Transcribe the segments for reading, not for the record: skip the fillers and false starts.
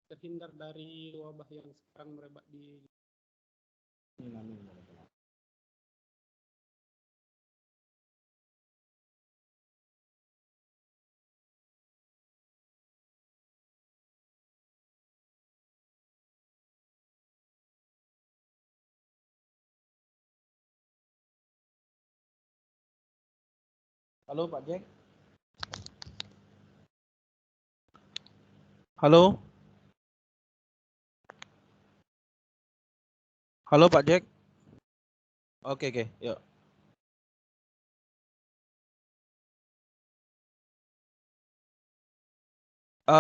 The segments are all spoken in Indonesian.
terhindar dari wabah yang sekarang merebak di. Halo Pak Jack. Halo. Halo Pak Jack. Oke, yuk.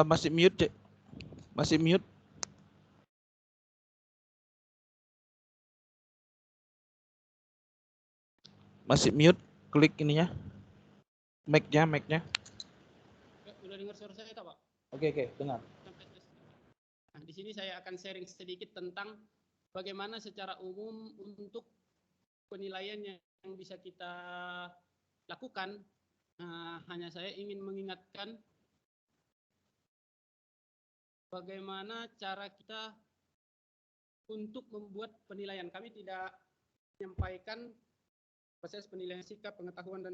Masih mute, Jack. Masih mute. Masih mute. Klik ininya. Mic-nya. Udah dengar suara saya tak, Pak? Oke, dengar. Nah, di sini saya akan sharing sedikit tentang bagaimana secara umum untuk penilaian yang bisa kita lakukan. Hanya saya ingin mengingatkan bagaimana cara kita untuk membuat penilaian. Kami tidak menyampaikan proses penilaian sikap, pengetahuan, dan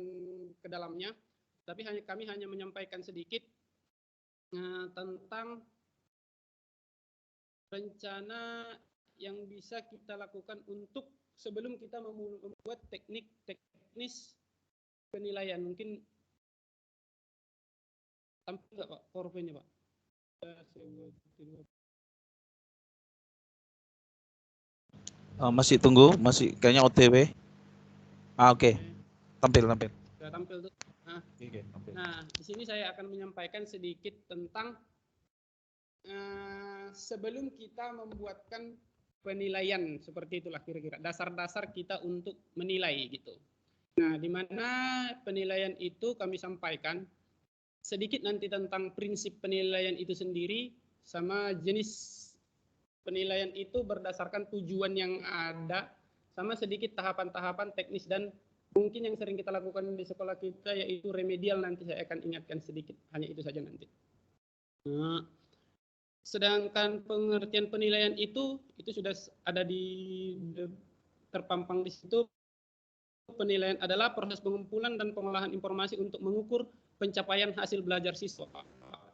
ke dalamnya, tapi kami hanya menyampaikan sedikit tentang rencana yang bisa kita lakukan untuk sebelum kita membuat teknis penilaian. Mungkin tampil nggak Pak PowerPoint-nya, Pak? Masih tunggu, masih kayaknya OTW. Oke. Tampil. Sudah tampil tuh. Nah, di sini saya akan menyampaikan sedikit tentang sebelum kita membuatkan penilaian, seperti itulah kira-kira dasar-dasar kita untuk menilai gitu. Nah, di mana penilaian itu kami sampaikan sedikit nanti tentang prinsip penilaian itu sendiri, sama jenis penilaian itu berdasarkan tujuan yang ada, sama sedikit tahapan-tahapan teknis dan mungkin yang sering kita lakukan di sekolah kita yaitu remedial, nanti saya akan ingatkan sedikit, hanya itu saja nanti. Sedangkan pengertian penilaian itu sudah ada terpampang di situ. Penilaian adalah proses pengumpulan dan pengolahan informasi untuk mengukur pencapaian hasil belajar siswa.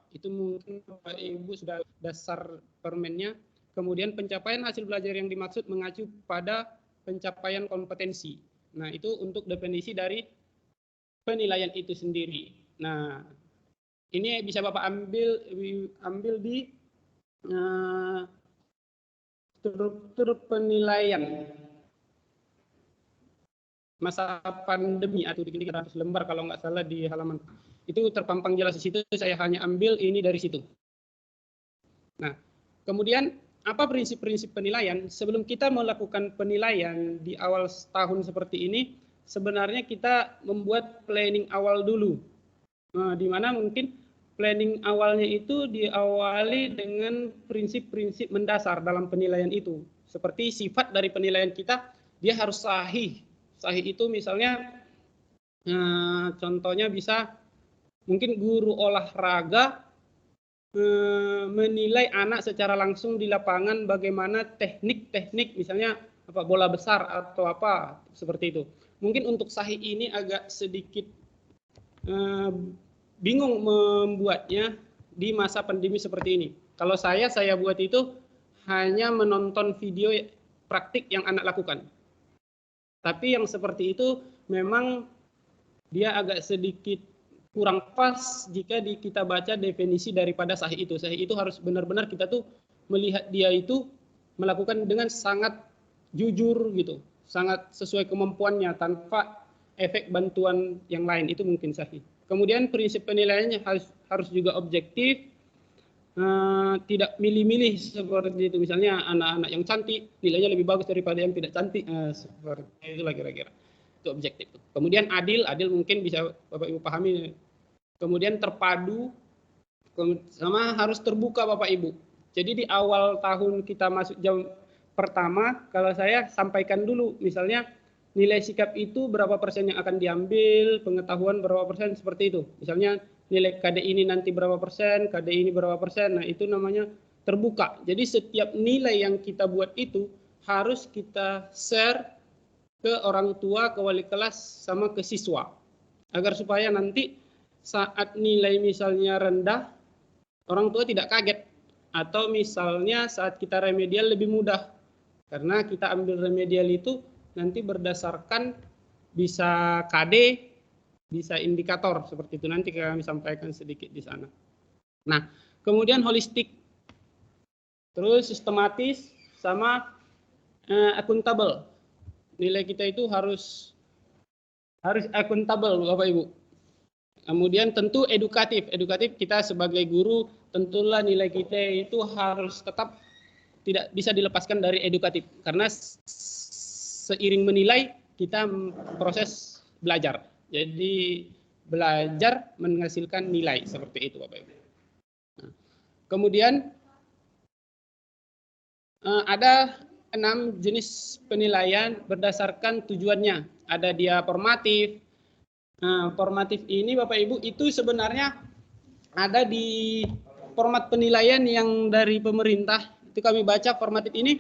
Itu mungkin Bapak Ibu sudah dasar permennya. Kemudian pencapaian hasil belajar yang dimaksud mengacu pada pencapaian kompetensi. Nah, itu untuk definisi dari penilaian itu sendiri. Nah, ini bisa Bapak ambil di struktur penilaian masa pandemi atau di 300 lembar kalau nggak salah di halaman itu terpampang jelas di situ. Saya hanya ambil ini dari situ. Nah, kemudian apa prinsip-prinsip penilaian? Sebelum kita melakukan penilaian di awal tahun seperti ini, sebenarnya kita membuat planning awal dulu. Nah, di mana mungkin planning awalnya itu diawali dengan prinsip-prinsip mendasar dalam penilaian itu. Seperti sifat dari penilaian kita, dia harus sahih. Sahih itu misalnya, contohnya bisa mungkin guru olahraga menilai anak secara langsung di lapangan bagaimana teknik-teknik misalnya apa bola besar atau apa seperti itu. Mungkin untuk sahih ini agak sedikit bingung membuatnya di masa pandemi seperti ini. Kalau saya buat itu hanya menonton video praktik yang anak lakukan. Tapi yang seperti itu memang dia agak sedikit kurang pas jika kita baca definisi daripada sahih itu. Sahih itu harus benar-benar kita tuh melihat dia itu melakukan dengan sangat jujur gitu, sangat sesuai kemampuannya tanpa efek bantuan yang lain, itu mungkin sahih. Kemudian prinsip penilaiannya harus juga objektif, tidak milih-milih seperti itu. Misalnya anak-anak yang cantik nilainya lebih bagus daripada yang tidak cantik, seperti itulah kira-kira. Itu objektif. Kemudian adil mungkin bisa Bapak Ibu pahami. Kemudian terpadu, sama harus terbuka Bapak Ibu. Jadi di awal tahun kita masuk jam pertama, kalau saya sampaikan dulu, misalnya nilai sikap itu berapa persen yang akan diambil, pengetahuan berapa persen, seperti itu. Misalnya nilai KD ini nanti berapa persen, KD ini berapa persen. Nah, itu namanya terbuka. Jadi setiap nilai yang kita buat itu harus kita share ke orang tua, ke wali kelas, sama ke siswa. Agar supaya nanti saat nilai misalnya rendah, orang tua tidak kaget. Atau misalnya saat kita remedial lebih mudah. Karena kita ambil remedial itu nanti berdasarkan bisa KD, bisa indikator, seperti itu. Nanti kami sampaikan sedikit di sana. Nah, kemudian holistik. Terus sistematis sama akuntabel. Nilai kita itu harus akuntabel, Bapak Ibu. Kemudian tentu edukatif. Edukatif kita sebagai guru tentulah nilai kita itu harus tetap tidak bisa dilepaskan dari edukatif. Karena seiring menilai kita proses belajar. Jadi belajar menghasilkan nilai seperti itu, Bapak Ibu. Nah, kemudian ada 6 jenis penilaian berdasarkan tujuannya. Ada dia formatif. Nah, formatif ini Bapak Ibu itu sebenarnya ada di format penilaian yang dari pemerintah. Itu kami baca formatif ini.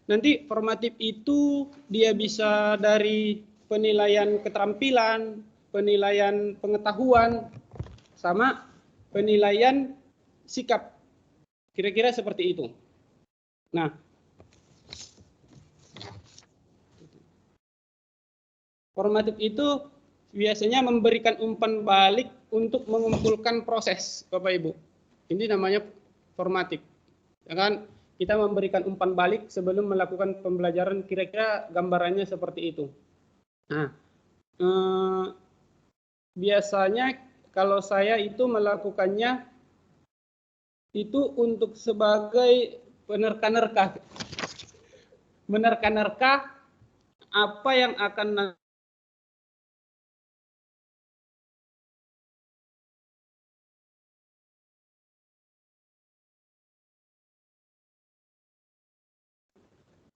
Nanti formatif itu dia bisa dari penilaian keterampilan, penilaian pengetahuan, sama penilaian sikap. Kira-kira seperti itu. Nah, formatif itu biasanya memberikan umpan balik untuk mengumpulkan proses, Bapak Ibu. Ini namanya formatif. Ya kan? Kita memberikan umpan balik sebelum melakukan pembelajaran, kira-kira gambarannya seperti itu. Nah, biasanya kalau saya itu melakukannya itu untuk sebagai penerka-nerka. Menerka-nerka apa yang akan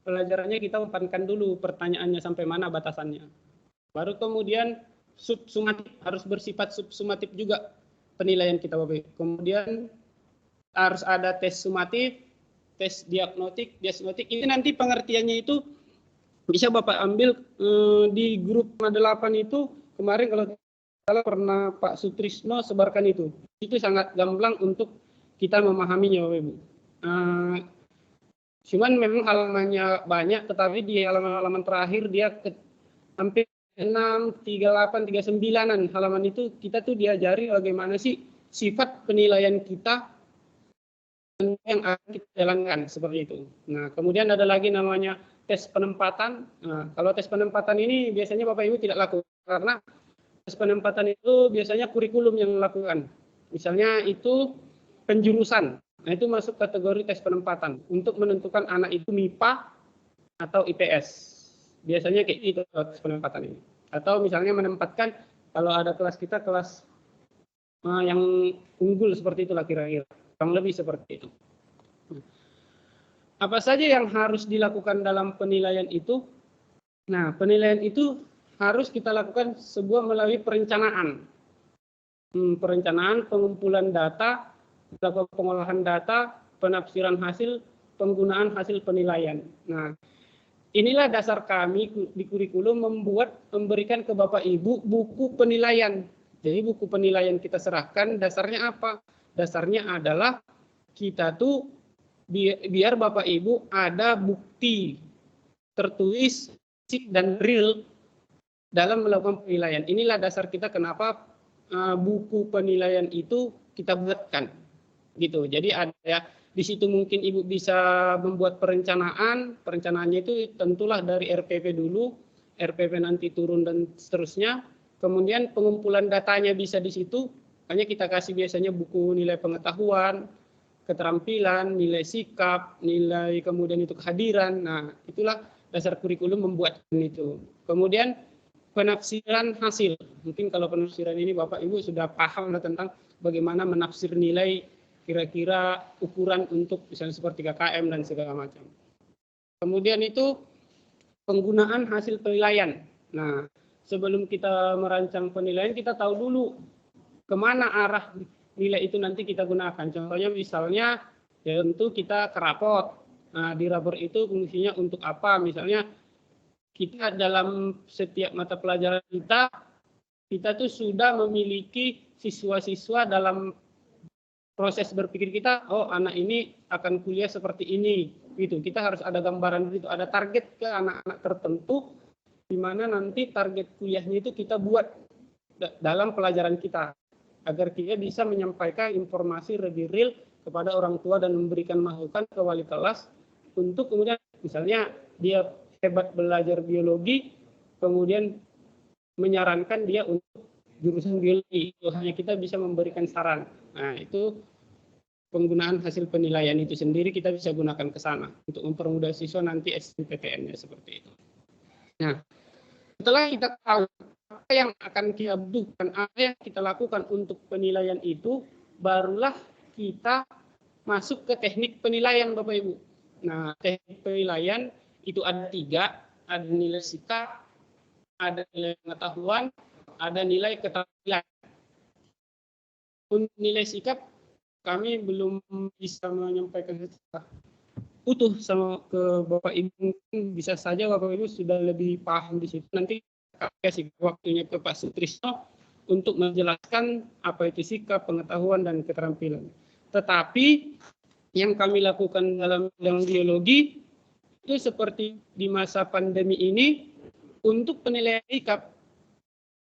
pelajarannya kita umpankan dulu pertanyaannya sampai mana batasannya. Baru kemudian subsumatif, harus bersifat subsumatif juga penilaian kita, Bapak. Kemudian harus ada tes sumatif, tes diagnostik. Ini nanti pengertiannya itu bisa Bapak ambil di grup 8 itu kemarin kalau pernah Pak Sutrisno sebarkan itu. Itu sangat gamblang untuk kita memahaminya, Bapak Ibu. Cuman memang halamannya banyak, tetapi di halaman-halaman terakhir dia hampir 6, 38, 39-an halaman itu kita tuh diajari bagaimana sih sifat penilaian kita yang akan kita jalankan seperti itu. Nah, kemudian ada lagi namanya tes penempatan. Nah, kalau tes penempatan ini biasanya Bapak Ibu tidak lakukan karena tes penempatan itu biasanya kurikulum yang melakukan. Misalnya itu penjurusan. Nah, itu masuk kategori tes penempatan untuk menentukan anak itu MIPA atau IPS. Biasanya kayak itu tes penempatan ini. Atau misalnya menempatkan kalau ada kelas kita kelas yang unggul seperti itulah kira-kira. Kurang lebih seperti itu. Apa saja yang harus dilakukan dalam penilaian itu? Nah, penilaian itu harus kita lakukan sebuah melalui perencanaan. Perencanaan, pengumpulan data, pengolahan data, penafsiran hasil, penggunaan hasil penilaian. Nah, inilah dasar kami di kurikulum memberikan ke Bapak Ibu buku penilaian. Jadi buku penilaian kita serahkan, dasarnya apa? Dasarnya adalah kita tuh biar Bapak Ibu ada bukti tertulis dan real dalam melakukan penilaian. Inilah dasar kita kenapa buku penilaian itu kita buatkan. Gitu. Jadi ada di situ mungkin Ibu bisa membuat perencanaan. Perencanaannya itu tentulah dari RPP dulu, RPP nanti turun dan seterusnya. Kemudian pengumpulan datanya bisa di situ. Hanya kita kasih biasanya buku nilai pengetahuan, keterampilan, nilai sikap, nilai kemudian itu kehadiran. Nah, itulah dasar kurikulum membuat itu. Kemudian penafsiran hasil. Mungkin kalau penafsiran ini Bapak Ibu sudah paham tentang bagaimana menafsir nilai, kira-kira ukuran untuk misalnya seperti KKM dan segala macam. Kemudian itu penggunaan hasil penilaian. Nah, sebelum kita merancang penilaian, kita tahu dulu kemana arah nilai itu nanti kita gunakan. Contohnya misalnya Ya tentu kita ke rapor. Nah, di rapor itu fungsinya untuk apa? Misalnya kita dalam setiap mata pelajaran kita tuh sudah memiliki siswa-siswa dalam proses berpikir kita, oh anak ini akan kuliah seperti ini, gitu. Kita harus ada gambaran itu, ada target ke anak-anak tertentu, di mana nanti target kuliahnya itu kita buat dalam pelajaran kita, agar kita bisa menyampaikan informasi lebih real kepada orang tua dan memberikan masukan ke wali kelas untuk kemudian misalnya dia hebat belajar biologi, kemudian menyarankan dia untuk jurusan biologi, hanya kita bisa memberikan saran. Nah, itu penggunaan hasil penilaian itu sendiri kita bisa gunakan ke sana untuk mempermudah siswa nanti SNMPTN-nya seperti itu. Nah, setelah kita tahu apa yang akan kita butuhkan, apa yang kita lakukan untuk penilaian itu, barulah kita masuk ke teknik penilaian, Bapak Ibu. Nah, teknik penilaian itu ada 3, ada nilai sikap, ada nilai pengetahuan, ada nilai keterampilan. Untuk nilai sikap, kami belum bisa menyampaikan secara utuh sama ke Bapak Ibu. Bisa saja Bapak Ibu sudah lebih paham di situ. Nanti kami kasih waktunya ke Pak Sutrisno untuk menjelaskan apa itu sikap, pengetahuan, dan keterampilan. Tetapi yang kami lakukan dalam bidang biologi itu seperti di masa pandemi ini, untuk penilaian sikap.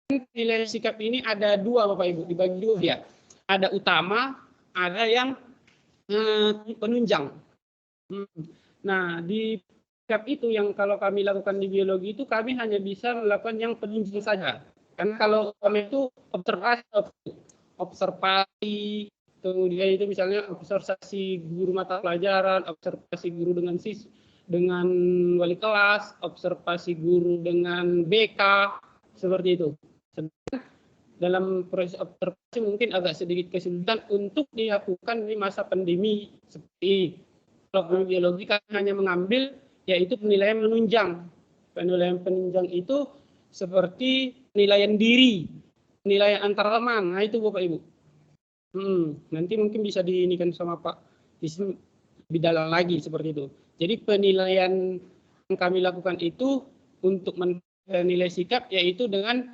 Penilaian sikap ini ada 2 Bapak Ibu, dibagi 2 ya. Ada utama, ada yang penunjang. Nah, di sikap itu yang kalau kami lakukan di biologi itu kami hanya bisa melakukan yang penunjang saja. Karena kalau kami itu observasi, kemudian itu misalnya observasi guru mata pelajaran, observasi guru dengan wali kelas, observasi guru dengan BK, seperti itu. Dalam proses observasi mungkin agak sedikit kesulitan untuk dilakukan di masa pandemi. Seperti kalau biologi kami hanya mengambil yaitu penilaian menunjang. Penilaian penunjang itu seperti penilaian diri, penilaian antar teman. Nah itu Bapak Ibu. Nanti mungkin bisa diinikan sama Pak di sini lebih dalam lagi seperti itu. Jadi penilaian yang kami lakukan itu untuk menilai sikap yaitu dengan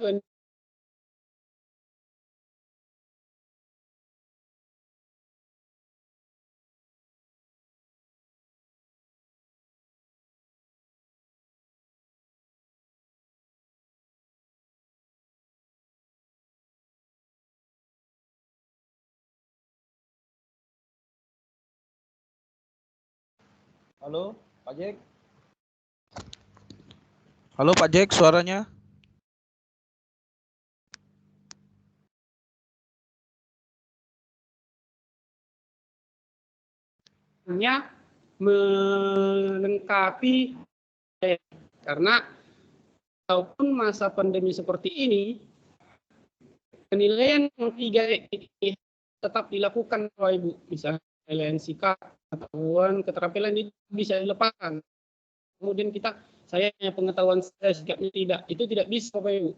Halo, Pak Jack. Halo, Pak Jack, suaranya. melengkapi, karena walaupun masa pandemi seperti ini, penilaian yang 3 ini tetap dilakukan Bapak Ibu. Misalnya penilaian sikap, pengetahuan, keterampilan itu bisa dilepaskan. Kemudian saya hanya pengetahuan saya, sikapnya tidak. Itu tidak bisa Bapak Ibu.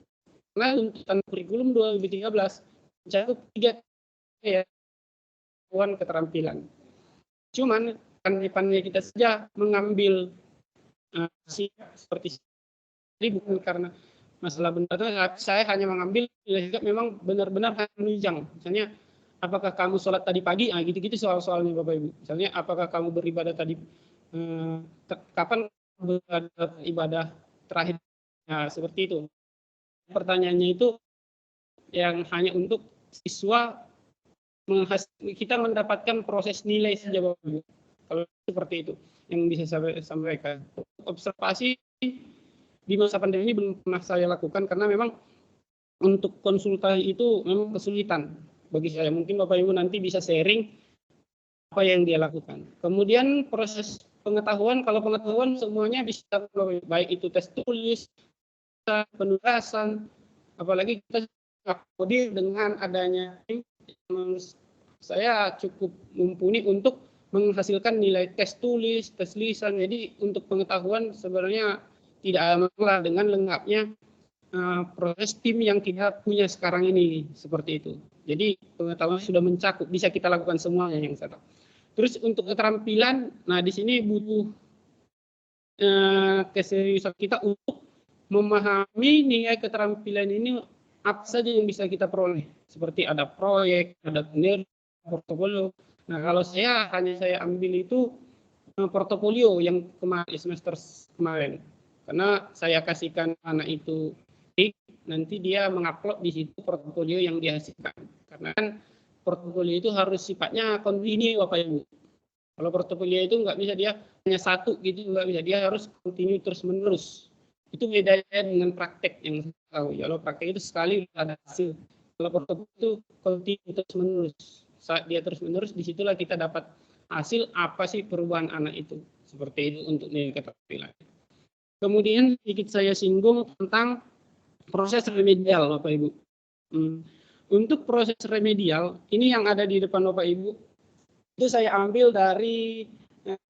Karena tuntutan kurikulum 2013 mencakup 3 ya, pengetahuan, keterampilan. Cuman pandai-pandai kita saja mengambil sikap seperti ini bukan karena masalah benar, saya hanya mengambil sikap memang benar-benar menunjang. Misalnya, apakah kamu sholat tadi pagi? Gitu-gitu soal-soalnya Bapak Ibu. Misalnya, apakah kamu beribadah tadi, kapan beribadah terakhir? Nah, seperti itu. Pertanyaannya itu yang hanya untuk siswa kita mendapatkan proses nilai saja Bapak Ibu. Kalau seperti itu yang bisa saya sampaikan. Observasi di masa pandemi ini belum pernah saya lakukan karena memang untuk konsultasi itu memang kesulitan bagi saya. Mungkin Bapak Ibu nanti bisa sharing apa yang dia lakukan. Kemudian proses pengetahuan, kalau pengetahuan semuanya bisa, baik itu tes tulis, penulisan, apalagi kita kodir dengan adanya saya cukup mumpuni untuk menghasilkan nilai tes tulis, tes lisan. Jadi untuk pengetahuan sebenarnya tidak masalah dengan lengkapnya proses tim yang kita punya sekarang ini seperti itu. Jadi pengetahuan sudah mencakup, bisa kita lakukan semuanya yang saya tahu. Terus untuk keterampilan, nah di sini butuh keseriusan kita untuk memahami nilai keterampilan ini apa saja yang bisa kita peroleh. Seperti ada proyek, ada kinerja, portofolio. Nah kalau hanya saya ambil itu portofolio yang kemarin semester kemarin. Karena saya kasihkan anak itu nanti dia mengupload di situ portofolio yang dihasilkan. Karena kan portofolio itu harus sifatnya kontinu Bapak Ibu. Kalau portofolio itu nggak bisa dia hanya satu gitu, nggak bisa, dia harus kontinu terus menerus. Itu bedanya dengan praktek yang saya tahu. Kalau praktek itu sekali ada hasil. Kalau portofolio itu kontinu terus menerus. Saat dia terus menerus, disitulah kita dapat hasil apa sih perubahan anak itu. Seperti itu untuk nilai keterampilan. Kemudian sedikit saya singgung tentang proses remedial Bapak Ibu. Untuk proses remedial, ini yang ada di depan Bapak Ibu, itu saya ambil dari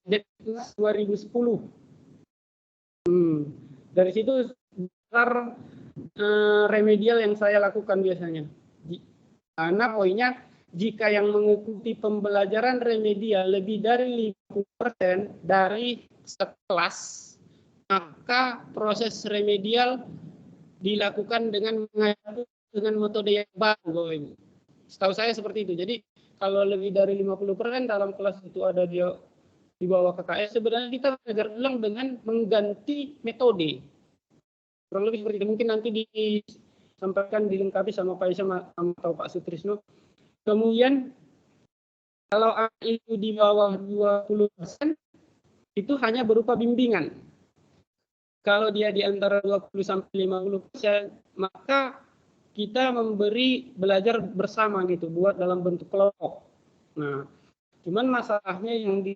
Deknas 2010. Dari situ besar remedial yang saya lakukan biasanya. Karena poinnya, jika yang mengikuti pembelajaran remedial lebih dari 50% dari sekelas, maka proses remedial dilakukan dengan metode yang baru, Bapak Ibu. Setahu saya seperti itu. Jadi kalau lebih dari 50% dalam kelas itu ada dia di bawah KKS, sebenarnya kita belajar ulang dengan mengganti metode. Kurang lebih seperti itu. Mungkin nanti disampaikan, dilengkapi sama Pak Isa atau Pak Sutrisno. Kemudian kalau itu di bawah 20%, itu hanya berupa bimbingan. Kalau dia di antara 20-50%, maka kita memberi belajar bersama gitu, buat dalam bentuk kelompok. Nah, cuman masalahnya yang di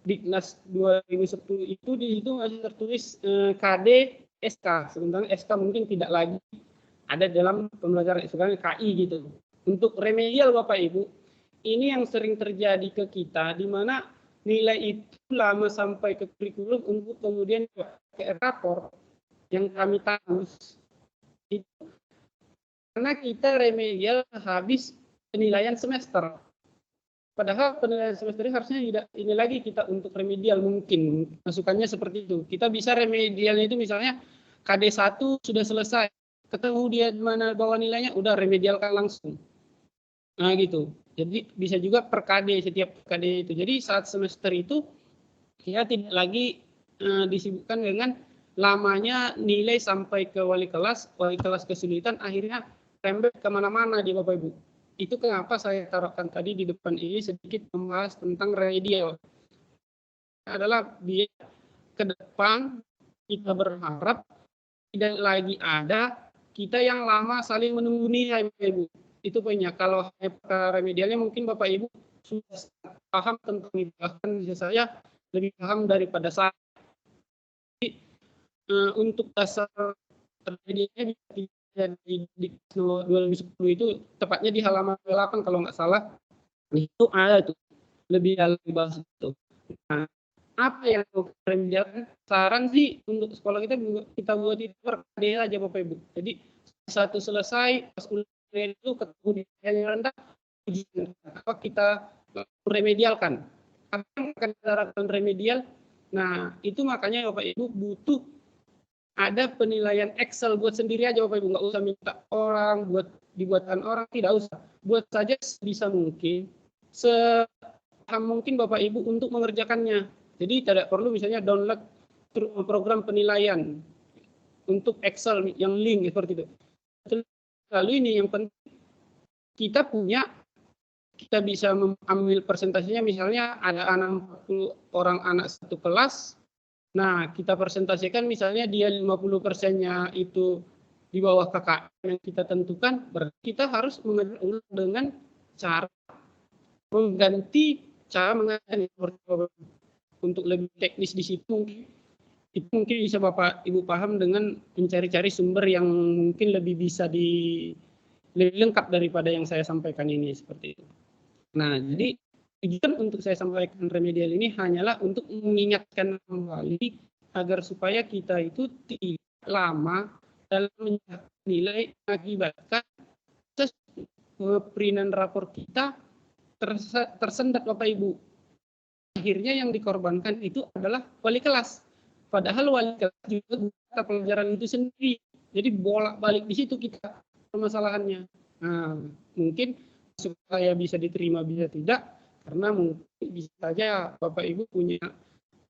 Diknas 2010 itu di situ masih tertulis KD SK, sementara SK mungkin tidak lagi ada dalam pembelajaran sekarang KI gitu. Untuk remedial Bapak Ibu, ini yang sering terjadi ke kita, di mana nilai itu lama sampai ke kurikulum untuk kemudian ke rapor yang kami tanggus. Itu karena kita remedial habis penilaian semester. Padahal penilaian semester ini harusnya tidak ini lagi kita untuk remedial, mungkin masukannya seperti itu. Kita bisa remedialnya itu misalnya KD1 sudah selesai, ketemu dia di mana bawa nilainya, udah remedialkan langsung. Nah gitu. Jadi bisa juga per KD, setiap KD itu. Jadi saat semester itu kita tidak lagi disibukkan dengan lamanya nilai sampai ke wali kelas kesulitan, akhirnya rembet kemana-mana di Bapak Ibu. Itu kenapa saya taruhkan tadi di depan ini sedikit membahas tentang remedial. Adalah biar ke depan kita berharap tidak lagi ada kita yang lama saling menunggu nilai Bapak Ibu. Itu poinnya. Kalau remedialnya mungkin Bapak Ibu sudah paham tentang itu, bahkan bisa saya lebih paham daripada saya. Untuk dasar remedialnya di 2010 itu tepatnya di halaman 8 kalau nggak salah, itu ada tuh lebih bahas itu. Nah, apa yang remedial? Saran sih untuk sekolah kita buat itu per KD aja Bapak Ibu. Jadi satu selesai pas ujian itu ketemu di yang rendah, apa kita remedialkan? Apa yang akan kita lakukan remedial? Nah itu makanya Bapak Ibu butuh ada penilaian Excel, buat sendiri aja Bapak Ibu, nggak usah minta orang dibuatkan orang, tidak usah, buat saja sebisa mungkin, sepaham mungkin Bapak Ibu untuk mengerjakannya. Jadi tidak perlu misalnya download program penilaian untuk Excel yang link seperti itu. Lalu ini yang penting kita bisa mengambil presentasinya, misalnya ada 60 orang anak satu kelas. Nah, kita presentasikan misalnya dia 50%-nya itu di bawah KKM yang kita tentukan, berarti kita harus mengajar dengan cara mengganti cara mengajar untuk lebih teknis di situ. Itu mungkin bisa Bapak Ibu paham dengan mencari-cari sumber yang mungkin lebih bisa lebih lengkap daripada yang saya sampaikan ini, seperti itu. Nah, jadi tujuan untuk saya sampaikan remedial ini hanyalah untuk mengingatkan kembali agar supaya kita itu tidak lama dalam menilai mengakibatkan perinan rapor kita tersendat Bapak Ibu. Akhirnya yang dikorbankan itu adalah wali kelas. Padahal wali kelas juga mata pelajaran itu sendiri. Jadi bolak-balik di situ kita permasalahannya. Nah, mungkin supaya bisa diterima bisa tidak, karena mungkin bisa saja Bapak Ibu punya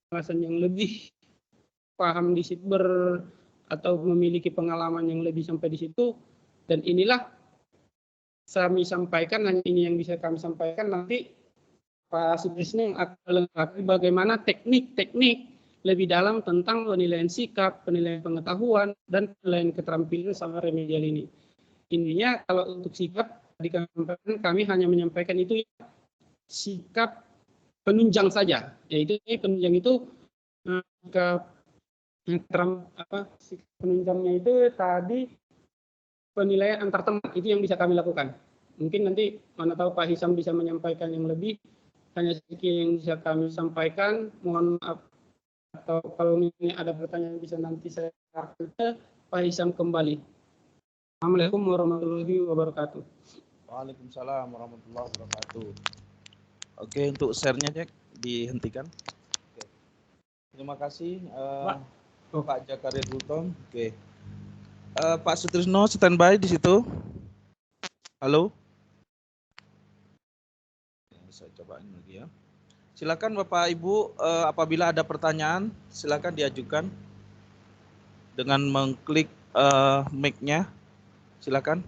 alasan yang lebih paham di siber atau memiliki pengalaman yang lebih sampai di situ, dan inilah kami sampaikan, hanya ini yang bisa kami sampaikan. Nanti Pak Sutrisno yang akan melengkapi bagaimana teknik-teknik lebih dalam tentang penilaian sikap, penilaian pengetahuan, dan penilaian keterampilan sama remedial ini. Intinya kalau untuk sikap, kami hanya menyampaikan itu sikap penunjang saja, yaitu penunjang itu sikap penunjangnya itu tadi penilaian antar teman, itu yang bisa kami lakukan. Mungkin nanti mana tahu Pak Hisam bisa menyampaikan yang lebih, hanya sedikit yang bisa kami sampaikan. Mohon maaf, atau kalau ini ada pertanyaan bisa nanti saya akan ke Pak Hisam kembali. Assalamualaikum warahmatullahi wabarakatuh. Waalaikumsalam warahmatullahi wabarakatuh. Oke, untuk share-nya Jack dihentikan. Oke. Terima kasih Pak Jakaria Gultom. Oke. Pak Sutrisno standby di situ. Halo. Saya cobain lagi ya. Silakan Bapak Ibu, apabila ada pertanyaan silakan diajukan dengan mengklik mic-nya. Silakan.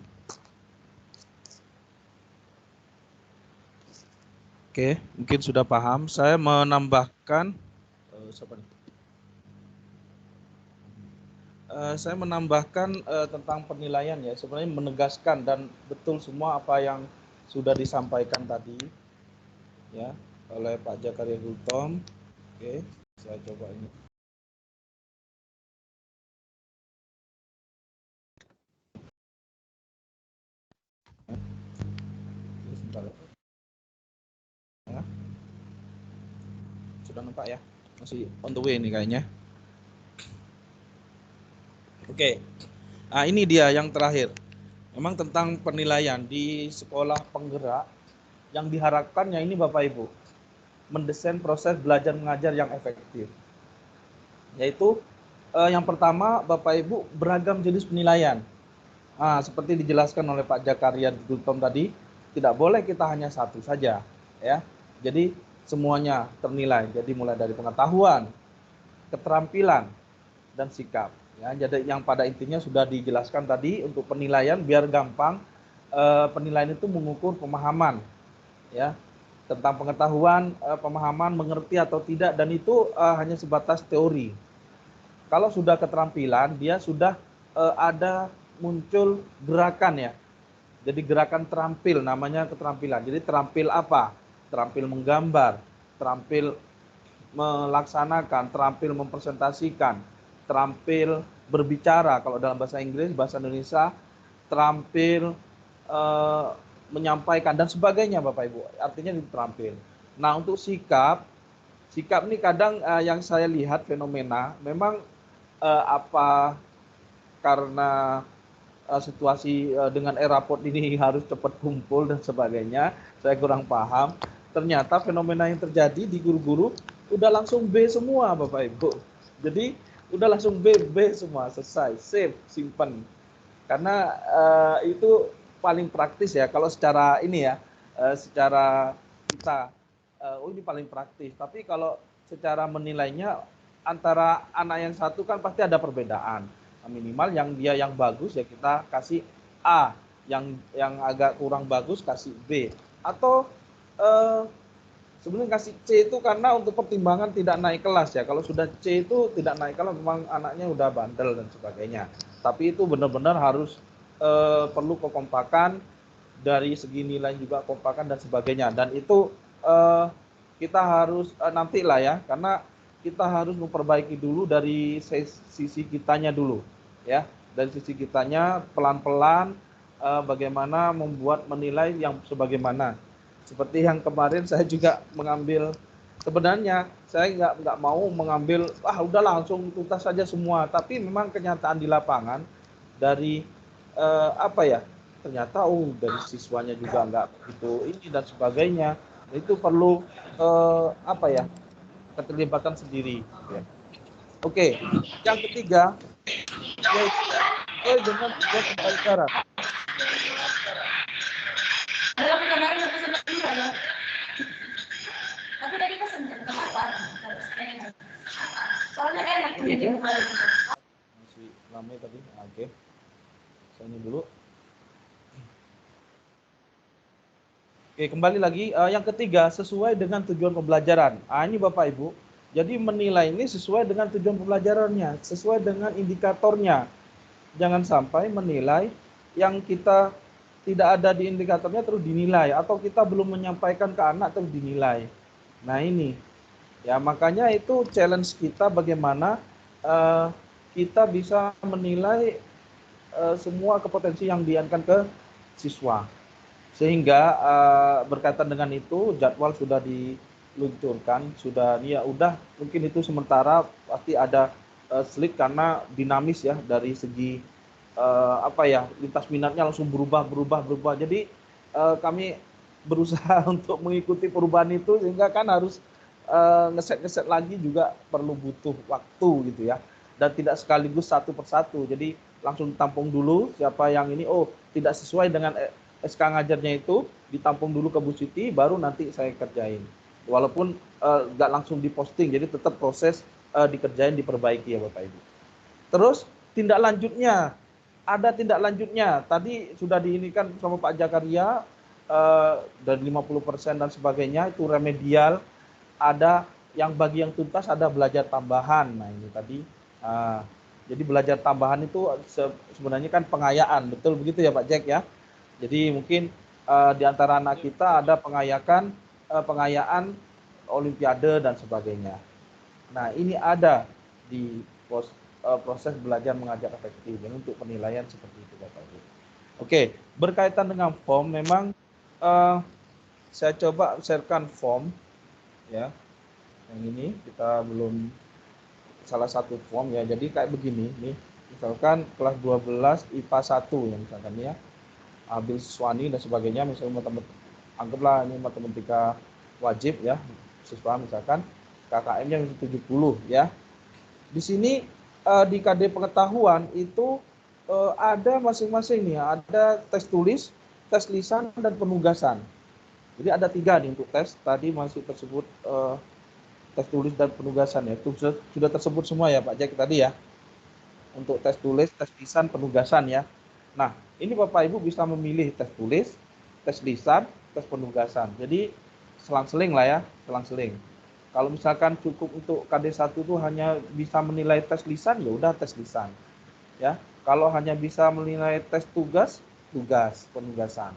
Oke, mungkin sudah paham. Saya menambahkan tentang penilaian ya. Sebenarnya menegaskan dan betul semua apa yang sudah disampaikan tadi ya oleh Pak Jakaria Gultom. Oke, saya coba ini. Sebentar. Ya. Sudah nampak ya? Masih on the way ini kayaknya. Oke. Nah, ini dia yang terakhir. Memang tentang penilaian di sekolah penggerak yang diharapkannya ini Bapak Ibu mendesain proses belajar mengajar yang efektif. Yaitu yang pertama Bapak Ibu beragam jenis penilaian. Nah, seperti dijelaskan oleh Pak Jakaria Gultom tadi, tidak boleh kita hanya satu saja ya. Jadi semuanya ternilai. Jadi mulai dari pengetahuan, keterampilan, dan sikap. Ya, jadi yang pada intinya sudah dijelaskan tadi untuk penilaian biar gampang. Penilaian itu mengukur pemahaman, ya, tentang pengetahuan, pemahaman, mengerti atau tidak, dan itu hanya sebatas teori. Kalau sudah keterampilan, dia sudah ada muncul gerakan ya. Jadi gerakan terampil, namanya keterampilan. Jadi terampil apa? Terampil menggambar, terampil melaksanakan, terampil mempresentasikan, terampil berbicara, kalau dalam bahasa Inggris, bahasa Indonesia, terampil menyampaikan dan sebagainya Bapak Ibu. Artinya itu terampil. Nah, untuk sikap ini kadang yang saya lihat fenomena memang apa karena situasi dengan e-raport ini harus cepat kumpul dan sebagainya, saya kurang paham. Ternyata fenomena yang terjadi di guru-guru udah langsung B semua Bapak Ibu. Jadi udah langsung B semua, selesai, save, simpan. Karena itu paling praktis ya. Kalau secara ini ya, secara kita, ini paling praktis. Tapi kalau secara menilainya antara anak yang satu kan pasti ada perbedaan. Minimal yang dia yang bagus ya kita kasih A, yang agak kurang bagus kasih B. Atau sebenarnya kasih C itu karena untuk pertimbangan tidak naik kelas ya. Kalau sudah C itu tidak naik kelas memang anaknya udah bandel dan sebagainya. Tapi itu benar-benar harus perlu kekompakan dari segi nilai juga kompakan dan sebagainya. Dan itu kita harus nantilah ya, karena kita harus memperbaiki dulu dari sisi kitanya dulu ya. Dari sisi kitanya pelan-pelan bagaimana membuat menilai yang sebagaimana. Seperti yang kemarin saya juga mengambil, sebenarnya saya nggak mau mengambil udah langsung tuntas saja semua, tapi memang kenyataan di lapangan dari ternyata dari siswanya juga nggak begitu ini dan sebagainya. Itu perlu apa ya, keterlibatan sendiri. Ya. Oke, yang ketiga yaitu sesuai dengan tujuan pembelajaran. Masih lama tadi. Oke. Saya ini dulu. Oke, kembali lagi. Yang ketiga, sesuai dengan tujuan pembelajaran. Ini Bapak Ibu. Jadi menilai ini sesuai dengan tujuan pembelajarannya, sesuai dengan indikatornya. Jangan sampai menilai yang kita tidak ada di indikatornya terus dinilai, atau kita belum menyampaikan ke anak terus dinilai. Nah ini, ya makanya itu challenge kita bagaimana kita bisa menilai semua kompetensi yang diinginkan ke siswa. Sehingga berkaitan dengan itu jadwal sudah diluncurkan, sudah ya udah mungkin itu sementara pasti ada slide karena dinamis ya dari segi apa ya, lintas minatnya langsung berubah. Jadi kami berusaha untuk mengikuti perubahan itu, sehingga kan harus ngeset lagi juga perlu butuh waktu gitu ya, dan tidak sekaligus satu persatu. Jadi langsung tampung dulu siapa yang ini tidak sesuai dengan SK ngajarnya, itu ditampung dulu ke Bu Siti, baru nanti saya kerjain. Walaupun nggak langsung diposting, jadi tetap proses dikerjain, diperbaiki ya Bapak Ibu. Terus tindak lanjutnya, ada tindak lanjutnya. Tadi sudah diinikan sama Pak Jakaria dan 50% dan sebagainya, itu remedial. Ada yang bagi yang tuntas, ada belajar tambahan. Nah ini tadi. Jadi belajar tambahan itu sebenarnya kan pengayaan, betul begitu ya Pak Jack ya. Jadi mungkin di antara anak kita ada pengayaan olimpiade dan sebagainya. Nah ini ada di proses belajar mengajar efektif untuk penilaian seperti itu Bapak Ibu. Oke, berkaitan dengan form, memang saya coba sharekan form ya. Yang ini kita belum, salah satu form ya. Jadi kayak begini nih. Misalkan kelas 12 IPA 1 ya misalkan ya. Ambil siswani dan sebagainya, misalnya anggaplah ini matematika wajib ya, siswa misalkan KKM-nya 70 ya. Di sini di KD pengetahuan itu ada masing-masing nih, ada tes tulis, tes lisan, dan penugasan. Jadi ada 3 nih untuk tes, tadi masih tersebut tes tulis dan penugasan ya, itu sudah tersebut semua ya Pak Jack tadi ya, untuk tes tulis, tes lisan, penugasan ya. Nah, ini Bapak Ibu bisa memilih tes tulis, tes lisan, tes penugasan. Jadi selang-seling lah ya, selang-seling. Kalau misalkan cukup untuk KD1 itu hanya bisa menilai tes lisan, ya udah tes lisan. Ya. Kalau hanya bisa menilai tes tugas, penugasan.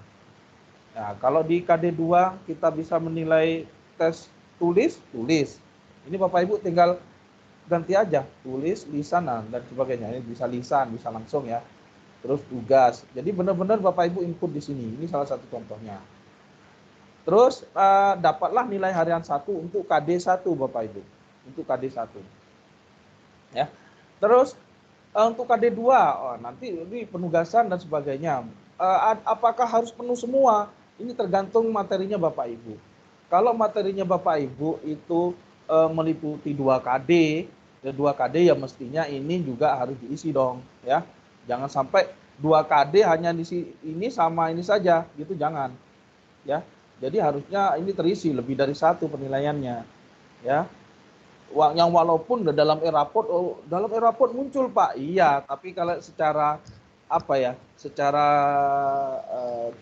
Nah, kalau di KD2 kita bisa menilai tes tulis. Ini Bapak Ibu tinggal ganti aja, tulis, lisan, dan sebagainya. Ini bisa lisan, bisa langsung ya. Terus tugas. Jadi benar-benar Bapak Ibu input di sini. Ini salah satu contohnya. Terus dapatlah nilai harian 1 untuk KD1 Bapak Ibu. Untuk KD1. Ya. Terus untuk KD2 nanti ini penugasan dan sebagainya. Apakah harus penuh semua? Ini tergantung materinya Bapak Ibu. Kalau materinya Bapak Ibu itu meliputi 2 KD, 2 KD ya mestinya ini juga harus diisi dong ya. Jangan sampai 2 KD hanya di ini sama ini saja, gitu jangan. Ya. Jadi harusnya ini terisi lebih dari 1 penilaiannya. Ya. Yang walaupun dalam e-raport dalam e-raport muncul Pak. Iya, tapi kalau secara apa ya? Secara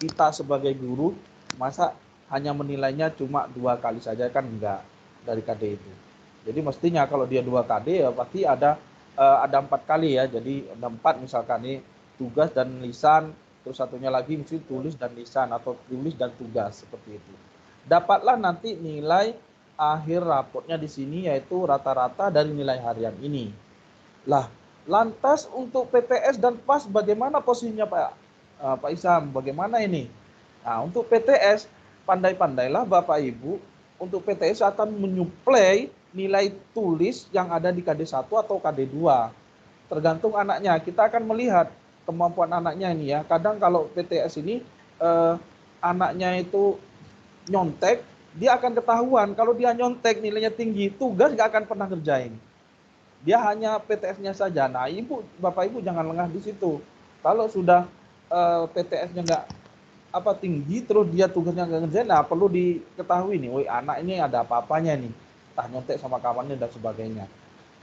kita sebagai guru masa hanya menilainya cuma 2 kali saja, kan enggak dari KD itu. Jadi mestinya kalau dia 2 KD ya pasti ada 4 kali ya. Jadi ada 4 misalkan nih, tugas dan lisan, terus satunya lagi mesti tulis dan lisan, atau tulis dan tugas, seperti itu. Dapatlah nanti nilai akhir raportnya di sini, yaitu rata-rata dari nilai harian ini. Lah, lantas untuk PTS dan PAS bagaimana posisinya Pak Isam? Bagaimana ini? Nah, untuk PTS pandai-pandailah Bapak Ibu, untuk PTS akan menyuplai nilai tulis yang ada di KD1 atau KD2. Tergantung anaknya. Kita akan melihat kemampuan anaknya ini ya. Kadang kalau PTS ini anaknya itu nyontek, dia akan ketahuan. Kalau dia nyontek nilainya tinggi, tugas nggak akan pernah ngerjain. Dia hanya PTS-nya saja. Nah, Bapak Ibu jangan lengah di situ. Kalau sudah PTS-nya nggak tinggi, terus dia tugasnya nggak ngerjain, nah perlu diketahui nih, woi anak ini ada apa-apanya nih, entah nyontek sama kawannya dan sebagainya.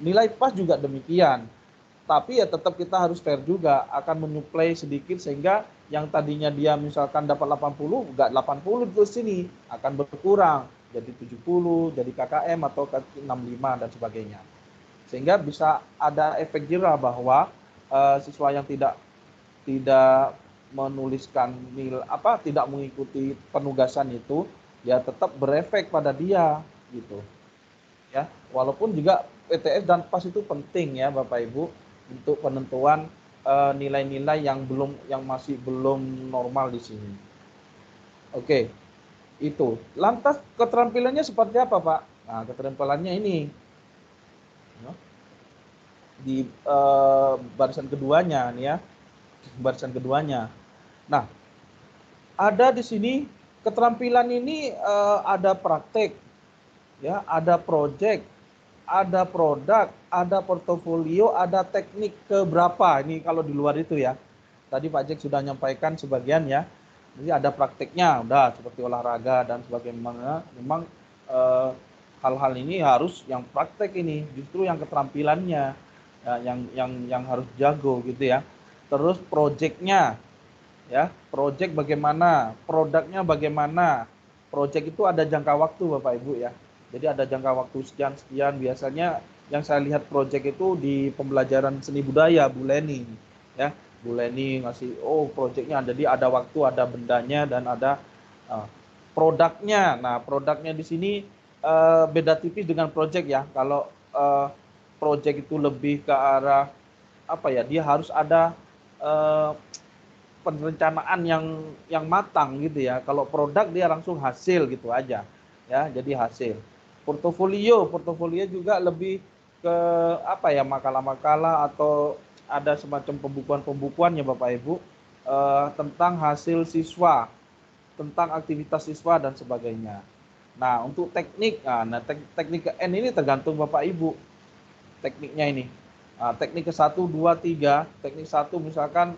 Nilai pas juga demikian. Tapi ya tetap kita harus fair juga, akan menyuplai sedikit sehingga yang tadinya dia misalkan dapat 80, enggak 80 terus sini, akan berkurang jadi 70, jadi KKM atau 65 dan sebagainya. Sehingga bisa ada efek jerah bahwa siswa yang tidak menuliskan tidak mengikuti penugasan itu ya tetap berefek pada dia gitu. Ya, walaupun juga PTS dan PAS itu penting ya Bapak Ibu untuk penentuan nilai-nilai yang masih belum normal di sini. Oke, itu. Lantas keterampilannya seperti apa, Pak? Nah, keterampilannya ini di barisan keduanya nih ya, barisan keduanya. Nah, ada di sini keterampilan ini ada praktek, ya, ada project, ada produk, ada portofolio, ada teknik keberapa. Ini kalau di luar itu ya. Tadi Pak Jack sudah menyampaikan sebagian ya. Jadi ada prakteknya, udah seperti olahraga dan sebagainya. Memang hal-hal ini harus yang praktek ini, justru yang keterampilannya ya, yang harus jago gitu ya. Terus projectnya, ya, project bagaimana, produknya bagaimana. Project itu ada jangka waktu Bapak Ibu ya. Jadi ada jangka waktu sekian biasanya yang saya lihat project itu di pembelajaran seni budaya Bu Leni ya. Bu Leni ngasih projectnya, jadi ada waktu, ada bendanya dan ada produknya. Nah, produknya di sini beda tipis dengan project ya. Kalau project itu lebih ke arah dia harus ada perencanaan yang matang gitu ya. Kalau produk dia langsung hasil gitu aja ya, jadi hasil. Portofolio juga lebih ke makalah-makalah atau ada semacam pembukuan ya Bapak Ibu tentang hasil siswa, tentang aktivitas siswa dan sebagainya. Nah, untuk teknik, teknik N ini tergantung Bapak Ibu tekniknya ini. Nah, teknik ke 1, 2, 3, teknik 1 misalkan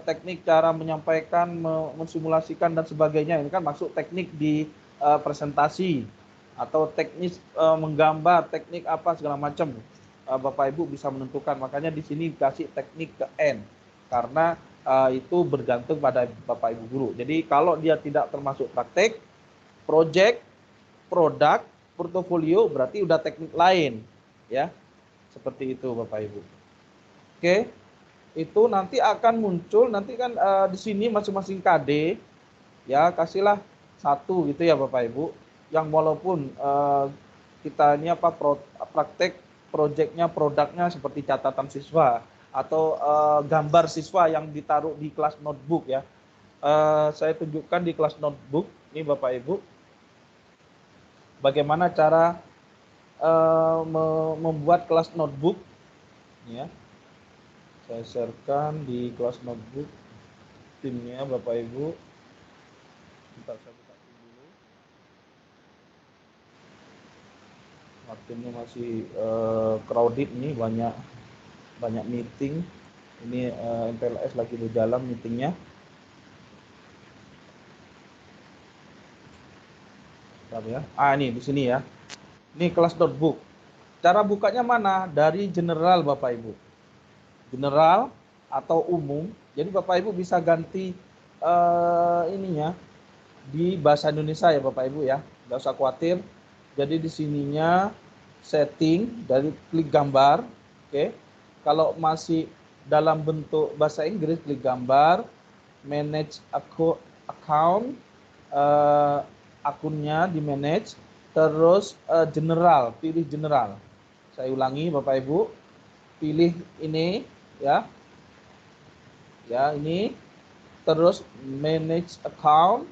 teknik cara menyampaikan, mensimulasikan dan sebagainya. Ini kan masuk teknik di presentasi atau teknis menggambar, teknik apa segala macam. Bapak Ibu bisa menentukan. Makanya di sini dikasih teknik ke N karena itu bergantung pada Bapak Ibu guru. Jadi kalau dia tidak termasuk praktek, project, produk, portofolio berarti udah teknik lain, ya. Seperti itu Bapak Ibu. Oke. Itu nanti akan muncul nanti kan di sini masing-masing KD ya kasihlah 1 gitu ya Bapak Ibu, yang walaupun kita ini praktek proyeknya, produknya seperti catatan siswa atau gambar siswa yang ditaruh di kelas notebook ya. Saya tunjukkan di kelas notebook ini Bapak Ibu bagaimana cara membuat kelas notebook ya. Saya sharekan di kelas notebook timnya Bapak Ibu. Bentar, saya buka dulu. Timnya masih crowded nih, banyak meeting. Ini MPLS lagi berjalan meetingnya. Bentar ya. Ini di sini ya. Ini kelas notebook. Cara bukanya mana? Dari general Bapak Ibu. General atau umum. Jadi Bapak Ibu bisa ganti ininya di bahasa Indonesia ya Bapak Ibu ya. Nggak usah khawatir. Jadi di sininya setting dari klik gambar. Oke. Kalau masih dalam bentuk bahasa Inggris klik gambar, manage account, akunnya di manage, terus general, pilih general. Saya ulangi Bapak Ibu, pilih ini ya. Ya, ini terus manage account,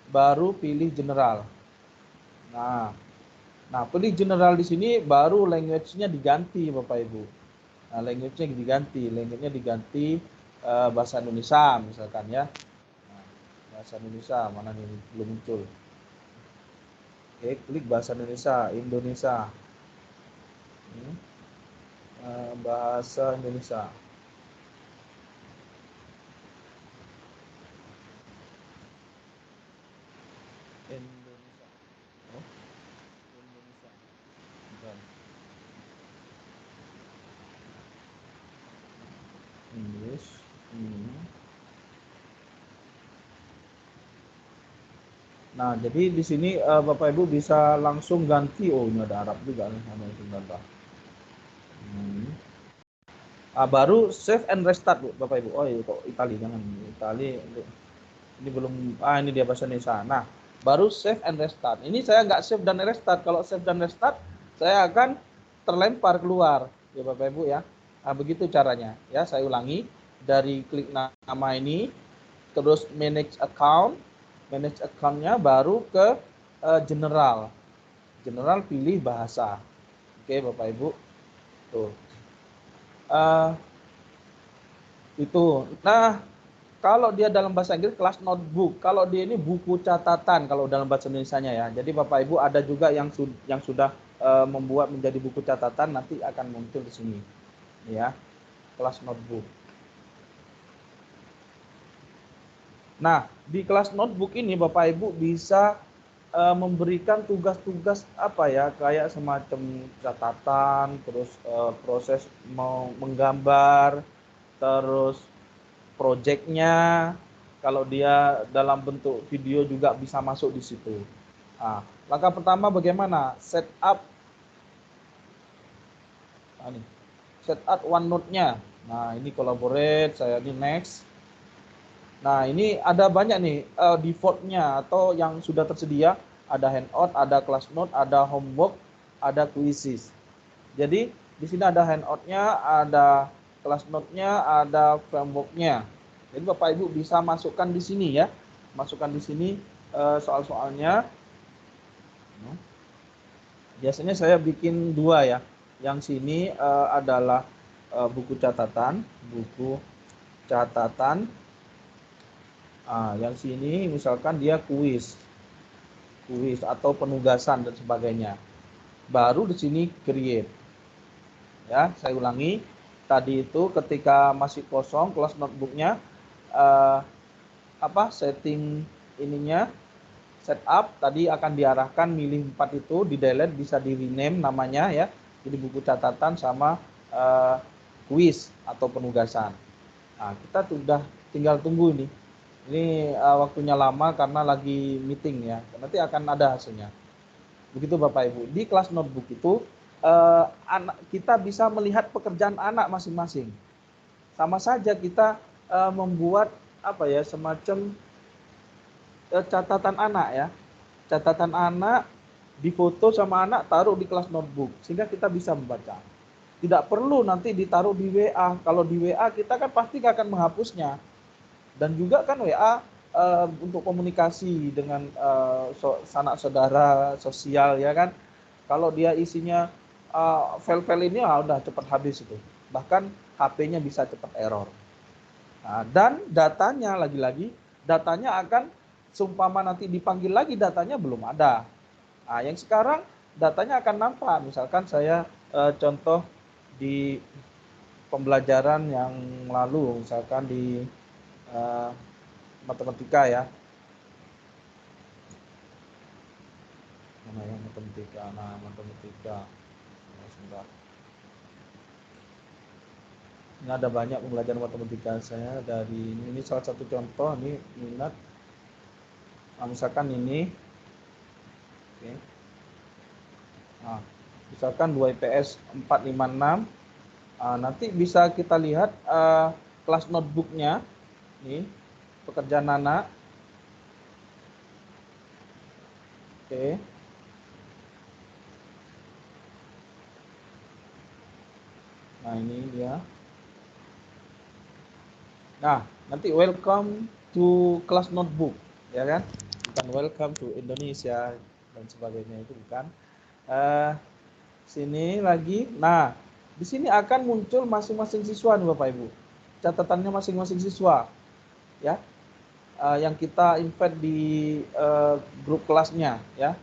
baru pilih general. Nah, pilih general di sini baru language-nya diganti Bapak Ibu. Nah, language-nya diganti bahasa Indonesia misalkan ya. Nah, bahasa Indonesia mana nih belum muncul. Oke, klik bahasa Indonesia, Indonesia. Bahasa Indonesia. Indonesia. Oh, Indonesia. Bentar. English. Nah, jadi di sini Bapak Ibu bisa langsung ganti. Oh, ini ada Arab juga nih, sama bentar. Baru save and restart, Bu, Bapak Ibu. Oh, iya kok Itali, jangan Itali. Ini belum. Ini dia bahasa Indonesia. Nah, baru save and restart. Ini saya nggak save dan restart. Kalau save dan restart, saya akan terlempar keluar, ya Bapak Ibu ya. Nah, begitu caranya. Ya, saya ulangi. Dari klik nama ini, terus manage account. Manage account-nya baru ke general. General pilih bahasa. Oke, Bapak Ibu. Tuh. Itu. Nah, kalau dia dalam bahasa Inggris kelas notebook, kalau dia ini buku catatan kalau dalam bahasa Indonesianya ya. Jadi Bapak Ibu ada juga yang sudah membuat menjadi buku catatan, nanti akan muncul di sini. Ya. Kelas notebook. Nah, di kelas notebook ini Bapak Ibu bisa memberikan tugas-tugas apa ya, kayak semacam catatan, terus proses mau menggambar, terus projectnya, kalau dia dalam bentuk video juga bisa masuk di situ. Nah, langkah pertama bagaimana? Setup OneNote-nya. Nah, ini collaborate, saya di next. Nah, ini ada banyak nih default-nya atau yang sudah tersedia. Ada handout, ada class note, ada homework, ada quizzes. Jadi di sini ada handout-nya, ada class note-nya, ada framework-nya. Jadi Bapak Ibu bisa masukkan di sini ya. Masukkan di sini soal-soalnya. Biasanya saya bikin dua ya. Yang sini adalah buku catatan, yang sini misalkan dia kuis atau penugasan dan sebagainya. Baru di sini create. Ya, saya ulangi. Tadi itu ketika masih kosong kelas notebooknya, setting ininya, setup tadi akan diarahkan milih 4 itu, di delete, bisa di rename namanya ya. Jadi buku catatan sama kuis atau penugasan. Nah, kita sudah tinggal tunggu ini. Ini waktunya lama karena lagi meeting ya. Nanti akan ada hasilnya. Begitu Bapak Ibu. Di kelas notebook itu kita bisa melihat pekerjaan anak masing-masing. Sama saja kita membuat semacam catatan anak ya. Catatan anak difoto sama anak, taruh di kelas notebook sehingga kita bisa membaca. Tidak perlu nanti ditaruh di WA. Kalau di WA kita kan pasti akan menghapusnya. Dan juga kan WA untuk komunikasi dengan sanak saudara sosial ya kan. Kalau dia isinya file-file ini udah cepat habis itu. Bahkan HP-nya bisa cepat error. Nah, dan datanya lagi-lagi datanya akan seumpama nanti dipanggil lagi datanya belum ada. Nah, yang sekarang datanya akan nampak. Misalkan saya contoh di pembelajaran yang lalu, misalkan di matematika ya. Mana yang matematika? Nah, matematika. Sebentar. Ini ada banyak pembelajaran matematika saya dari ini salah satu contoh ini minat. Nah, misalkan ini. Oke. Nah, misalkan 2 IPS 456. Nanti bisa kita lihat kelas notebooknya. Nih, pekerjaan anak. Oke. Nah, ini dia. Nah, nanti welcome to class notebook, ya kan? Bukan welcome to Indonesia dan sebagainya, itu bukan. Sini lagi. Nah, di sini akan muncul masing-masing siswa nih Bapak Ibu. catatannya masing-masing siswa, ya, yang kita invite di grup kelasnya, ya.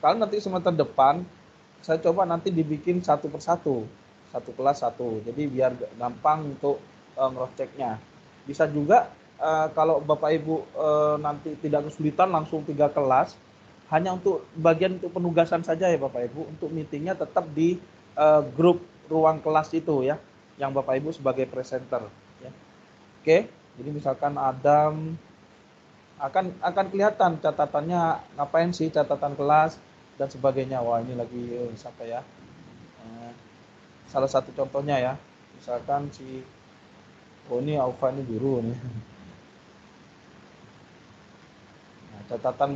Kalau nanti semester depan, saya coba nanti dibikin satu persatu, satu kelas satu, jadi biar gampang untuk cross checknya. Bisa juga kalau Bapak Ibu nanti tidak kesulitan langsung 3 kelas, hanya untuk bagian untuk penugasan saja ya Bapak Ibu, untuk meetingnya tetap di grup ruang kelas itu ya, yang Bapak Ibu sebagai presenter. Ya. Oke, jadi misalkan Adam akan kelihatan catatannya, ngapain sih catatan kelas dan sebagainya. Wah ini lagi siapa ya? Salah satu contohnya ya, misalkan si ini Aufa ini guru nih. Nah, catatan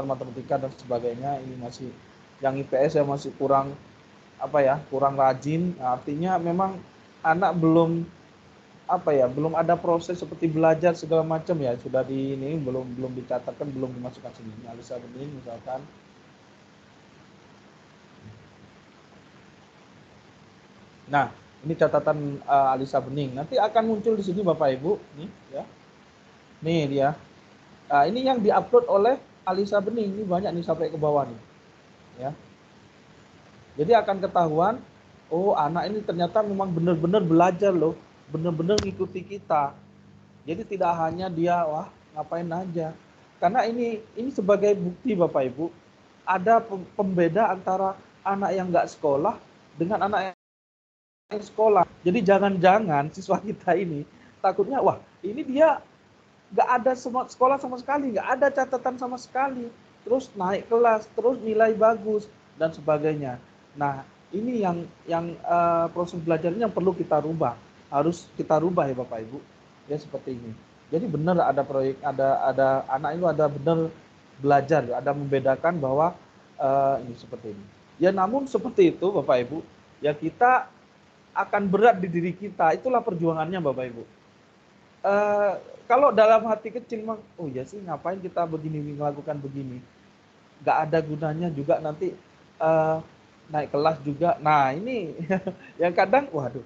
matematika dan sebagainya ini masih yang IPS ya masih kurang kurang rajin. Nah, artinya memang anak belum belum ada proses seperti belajar segala macam ya, sudah di ini belum dicatatkan, belum dimasukkan sini. Alisa Bening misalkan. Nah, ini catatan Alisa Bening. Nanti akan muncul di sini Bapak Ibu, nih ya. Nih dia. Ini yang diupload oleh Alisa Bening, ini banyak nih sampai ke bawah nih. Ya. Jadi akan ketahuan, oh anak ini ternyata memang benar-benar belajar loh, benar-benar ngikuti kita. Jadi tidak hanya dia wah ngapain aja. Karena ini sebagai bukti Bapak Ibu, ada pembeda antara anak yang nggak sekolah dengan anak yang sekolah. Jadi jangan-jangan siswa kita ini takutnya wah ini dia nggak ada sekolah sama sekali, nggak ada catatan sama sekali, terus naik kelas, terus nilai bagus dan sebagainya. Nah ini yang proses belajarnya yang perlu kita rubah, harus kita rubah ya Bapak Ibu ya, seperti ini. Jadi benar ada proyek, ada anak itu ada benar belajar, ada membedakan bahwa ini seperti ini. Ya namun seperti itu Bapak Ibu, ya kita akan berat di diri kita, itulah perjuangannya Bapak Ibu. Kalau dalam hati kecil mah, oh ya sih ngapain kita begini melakukan begini, nggak ada gunanya juga nanti naik kelas juga. Nah ini yang kadang, waduh,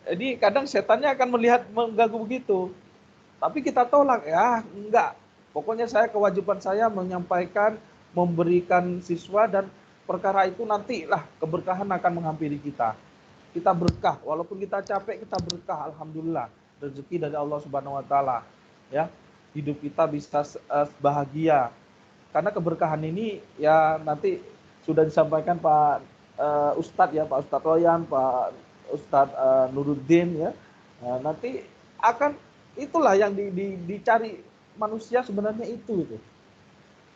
jadi kadang setannya akan melihat mengganggu begitu, tapi kita tolak ya, enggak. Pokoknya kewajiban saya menyampaikan, memberikan siswa dan perkara itu nantilah keberkahan akan menghampiri kita. Kita berkah, walaupun kita capek kita berkah, alhamdulillah. Rezeki dari Allah Subhanahu wa taala. Ya. Hidup kita bisa bahagia. Karena keberkahan ini ya nanti sudah disampaikan Pak Ustadz ya, Pak Ustadz Royan, Pak Ustadz Nuruddin ya. Nanti akan itulah yang dicari manusia sebenarnya itu.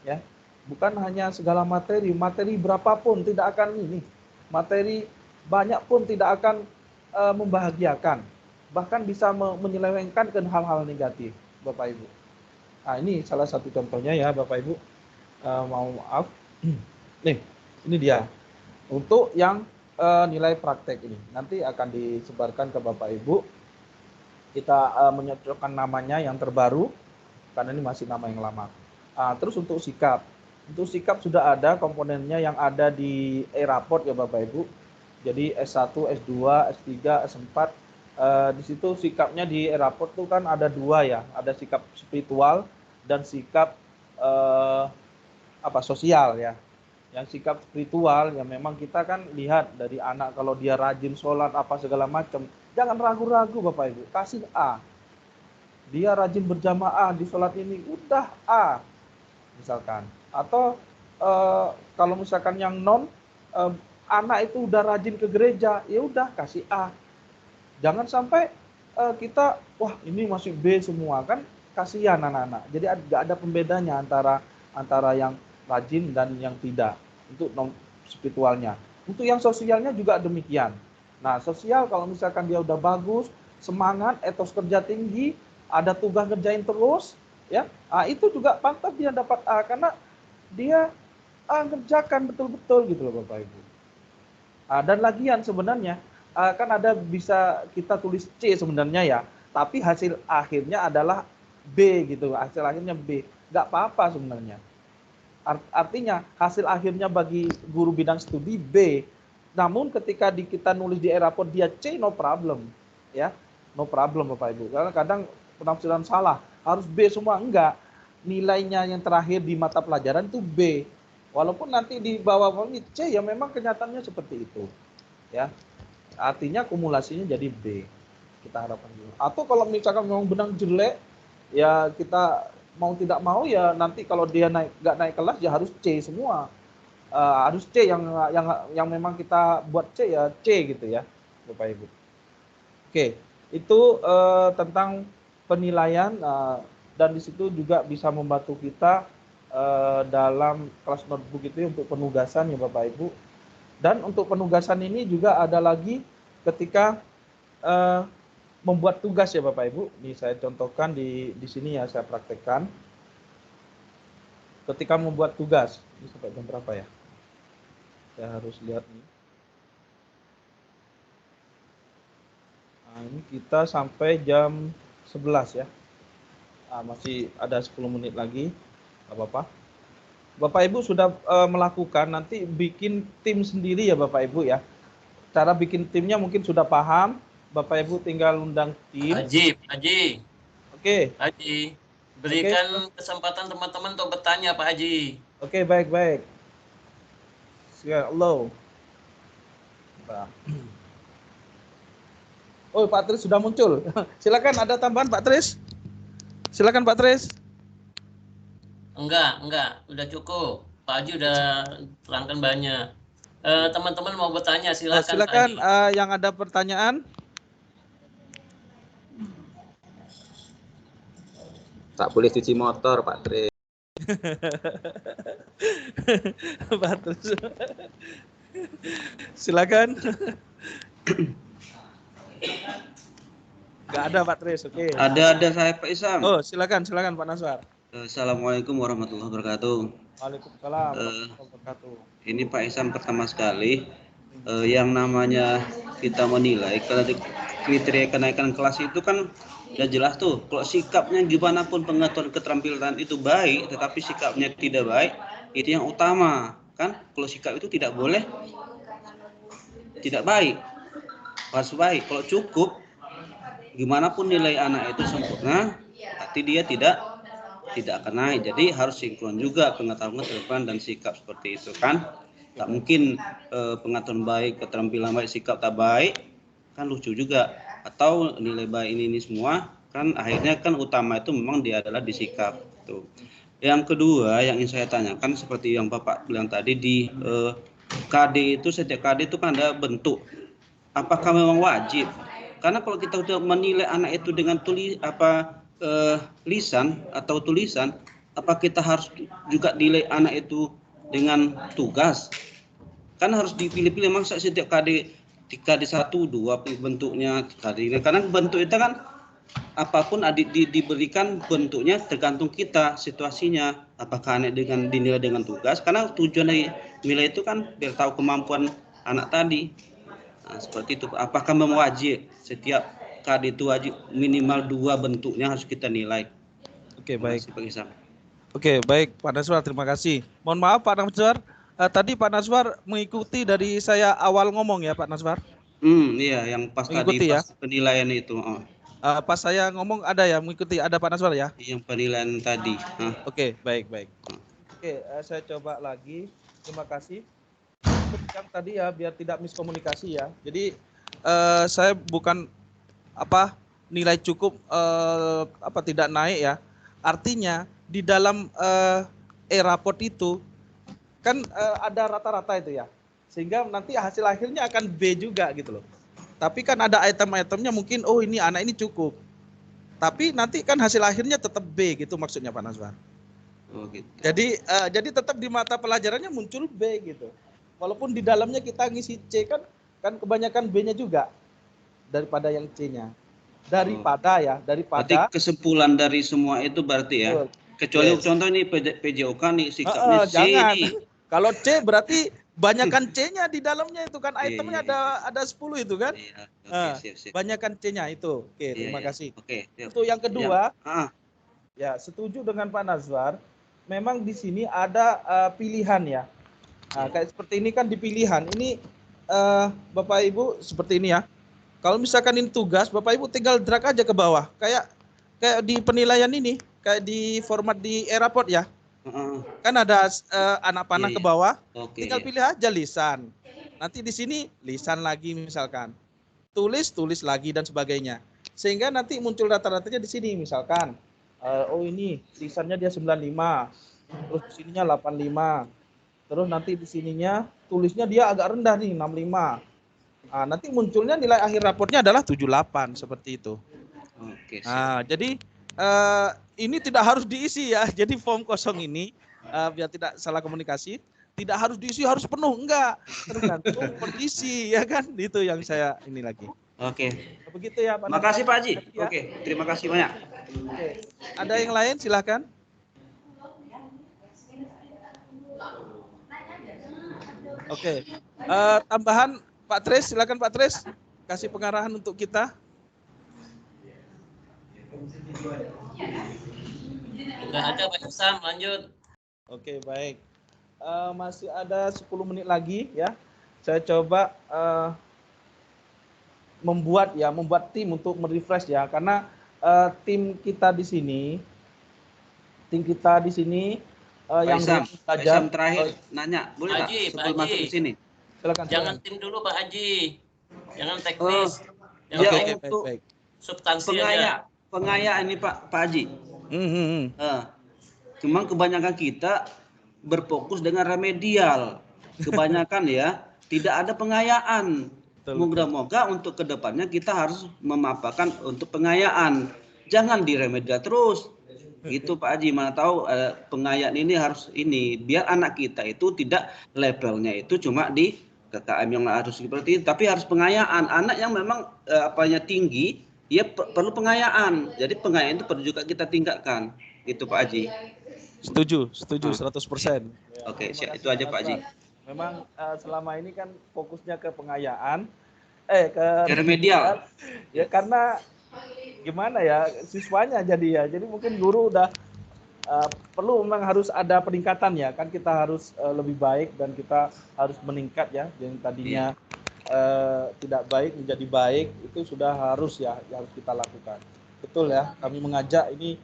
Ya. Bukan hanya segala materi berapapun tidak akan ini. Materi banyak pun tidak akan membahagiakan, bahkan bisa menyelewengkan ke hal-hal negatif, Bapak Ibu. Nah ini salah satu contohnya ya Bapak Ibu. Maaf, nih ini dia untuk yang nilai praktek ini nanti akan disebarkan ke Bapak Ibu. Kita menyocokkan namanya yang terbaru karena ini masih nama yang lama. Terus untuk sikap sudah ada komponennya yang ada di e-raport ya Bapak Ibu. Jadi S1, S2, S3, S4 di situ sikapnya di e-raport tuh kan ada 2 ya, ada sikap spiritual dan sikap sosial ya. Yang sikap spiritual ya memang kita kan lihat dari anak, kalau dia rajin sholat apa segala macam, jangan ragu-ragu Bapak Ibu, kasih A. Dia rajin berjamaah di sholat ini, udah A misalkan. Atau kalau misalkan yang anak itu udah rajin ke gereja, ya udah kasih A. Jangan sampai kita wah ini masih B semua, kan kasihan anak-anak. Jadi nggak ada pembedanya antara yang rajin dan yang tidak untuk spiritualnya. Untuk yang sosialnya juga demikian. Nah sosial kalau misalkan dia udah bagus, semangat, etos kerja tinggi, ada tugas kerjain terus, ya, itu juga pantas dia dapat A karena dia ngerjakan betul-betul gitu loh Bapak Ibu. Dan lagian sebenarnya kan ada bisa kita tulis C sebenarnya ya, tapi hasil akhirnya adalah B gitu, hasil akhirnya B, nggak apa-apa sebenarnya. Artinya hasil akhirnya bagi guru bidang studi B, namun ketika kita nulis di e-raport dia C, no problem. ya, no problem Bapak Ibu. Karena kadang penafsiran salah, harus B semua, enggak. Nilainya yang terakhir di mata pelajaran itu B. Walaupun nanti di bawah ini C, ya memang kenyataannya seperti itu. Ya. Artinya akumulasinya jadi B. Kita harapkan dulu. Atau kalau misalkan memang benar jelek, ya kita mau tidak mau ya nanti kalau dia nggak naik kelas ya harus C semua. Harus C yang memang kita buat C ya C gitu ya, Bapak Ibu. Oke, itu tentang penilaian dan di situ juga bisa membantu kita dalam kelas notebook itu untuk penugasan ya Bapak Ibu. Dan untuk penugasan ini juga ada lagi ketika membuat tugas ya Bapak Ibu. Ini saya contohkan di sini ya, saya praktekkan. Ketika membuat tugas, ini sampai jam berapa ya? Saya harus lihat nih. Nah, ini kita sampai jam 11 ya. Nah, masih ada 10 menit lagi. Gak apa-apa. Bapak Ibu sudah melakukan, nanti bikin tim sendiri ya Bapak Ibu ya. Cara bikin timnya mungkin sudah paham. Bapak Ibu tinggal undang tim. Haji. Oke. Haji, berikan kesempatan teman-teman untuk bertanya Pak Haji. Oke, baik. Halo. Oh, Pak Tris sudah muncul. Silakan, ada tambahan Pak Tris? Silakan Pak Tris. Enggak, udah cukup. Pak Haji udah terangkan banyak. Teman-teman mau bertanya, silakan. Silakan yang ada pertanyaan. Tak boleh cuci motor, Pak Tris. Pak Tris. Silakan. Enggak ada Pak Tris, oke. Ada saya Pak Isam. Oh, silakan Pak Naswar. Assalamualaikum warahmatullahi wabarakatuh. Waalaikumsalam warahmatullahi wabarakatuh. Ini Pak Isam pertama sekali yang namanya kita menilai kriteria kenaikan kelas itu kan udah jelas tuh. Kalau sikapnya gimana pun pengetahuan keterampilan itu baik, tetapi sikapnya tidak baik, itu yang utama kan. Kalau sikap itu tidak boleh tidak baik, harus baik. Kalau cukup, gimana pun nilai anak itu sempurna, tapi dia tidak akan naik. Jadi harus sinkron juga pengetahuan keterampilan dan sikap seperti itu kan. Tak mungkin pengetahuan baik, keterampilan baik, sikap tak baik, kan lucu juga. Atau nilai baik ini semua kan akhirnya kan utama itu memang dia adalah di sikap tuh. Yang kedua yang ingin saya tanyakan seperti yang Bapak bilang tadi di KD itu, setiap KD itu kan ada bentuk. Apakah memang wajib? Karena kalau kita sudah menilai anak itu dengan lisan atau tulisan, apa kita harus juga nilai anak itu dengan tugas? Kan harus dipilih-pilih, masa setiap KD 1, 2 bentuknya KD ini. Karena bentuk itu kan apapun diberikan bentuknya tergantung kita situasinya. Apakah anak dinilai dengan tugas? Karena tujuan dari nilai itu kan biar tahu kemampuan anak tadi. Nah, seperti itu. Apakah memang wajib setiap KD itu wajib minimal 2 bentuknya harus kita nilai? Oke, baik. Pak Isam. Oke, baik Pak Naswar, terima kasih. Mohon maaf Pak Naswar, tadi Pak Naswar mengikuti dari saya awal ngomong ya Pak Naswar? Iya, yang pas mengikuti tadi ya? Pas penilaian itu. Pas saya ngomong ada ya, mengikuti, ada Pak Naswar ya? Yang penilaian tadi. Oke, baik. Oke, saya coba lagi. Terima kasih. Yang tadi ya, biar tidak miskomunikasi ya. Jadi saya bukan nilai cukup tidak naik ya. Artinya di dalam raport itu kan ada rata-rata itu ya, sehingga nanti hasil akhirnya akan B juga gitu loh. Tapi kan ada item-itemnya mungkin ini anak ini cukup, tapi nanti kan hasil akhirnya tetap B gitu maksudnya Pak Naswar. Oh, gitu. Jadi tetap di mata pelajarannya muncul B gitu, walaupun di dalamnya kita ngisi C kan kebanyakan B-nya juga daripada yang C-nya. Daripada berarti kesimpulan dari semua itu berarti ya. Kecuali contoh ini PJOK nih sikapnya C jangan. nih. Kalau C berarti banyakan C-nya di dalamnya itu kan itemnya ada 10 itu kan. Iya, siap. Banyakan C-nya itu. Oke, terima kasih. Oke. Itu yang kedua. Ya, setuju dengan Pak Naswar. Memang di sini ada pilihan ya. Kayak seperti ini kan di pilihan. Ini Bapak Ibu seperti ini ya. Kalau misalkan ini tugas, Bapak Ibu tinggal drag aja ke bawah. Kayak di penilaian ini, kayak di format di Eraport ya. Kan ada anak panah Iya, ke iya. bawah. Oke, Tinggal iya. pilih aja lisan. Nanti di sini lisan lagi misalkan. Tulis lagi dan sebagainya. Sehingga nanti muncul rata-ratanya di sini misalkan. Oh ini lisannya dia 95. Terus di sininya 85. Terus nanti di sininya tulisnya dia agak rendah nih 65. Nah, nanti munculnya nilai akhir raportnya adalah 78 seperti itu. Oke, siap. Nah, jadi ini tidak harus diisi ya. Jadi form kosong ini biar tidak salah komunikasi, tidak harus diisi harus penuh, enggak. Tergantung kondisi ya kan. Itu yang saya ini lagi. Oke. Begitu ya Pak Nazar. Makasih Pak Haji. Ya. Oke, terima kasih banyak. Oke. Ada yang lain silakan. Oke. Tambahan Pak Tris, silakan Pak Tris kasih pengarahan untuk kita. Udah ada Pak Isam, lanjut. Oke, baik. Masih ada 10 menit lagi ya. Saya coba membuat tim untuk merefresh ya, karena tim kita di sini yang Isam, belajar. Isam terakhir nanya, boleh Pak nggak Haji, Pak sebelum Haji. masuk ke sini? Silakan. Jangan tim dulu Pak Haji. Jangan teknis. Yang Ya, Oke, untuk baik. substansi aja. pengayaan ini Pak Haji. Cuma kebanyakan kita berfokus dengan remedial. Kebanyakan ya, tidak ada pengayaan. Moga-moga untuk kedepannya kita harus memapakan untuk pengayaan. Jangan di remedial terus. Gitu Pak Haji, mana tahu pengayaan ini harus ini. Biar anak kita itu tidak levelnya itu cuma di KKM yang harus seperti itu. Tapi harus pengayaan. Anak yang memang apanya tinggi, dia perlu pengayaan. Jadi pengayaan itu perlu juga kita tingkatkan. Gitu Pak Haji. Setuju 100%. Oke, siap. Itu aja Pak Haji. Memang selama ini kan fokusnya ke pengayaan, ke remedial. Ya karena gimana ya siswanya jadi mungkin guru udah perlu memang harus ada peningkatan ya kan, kita harus lebih baik dan kita harus meningkat ya, yang tadinya tidak baik menjadi baik, itu sudah harus ya yang harus kita lakukan. Betul ya, kami mengajak ini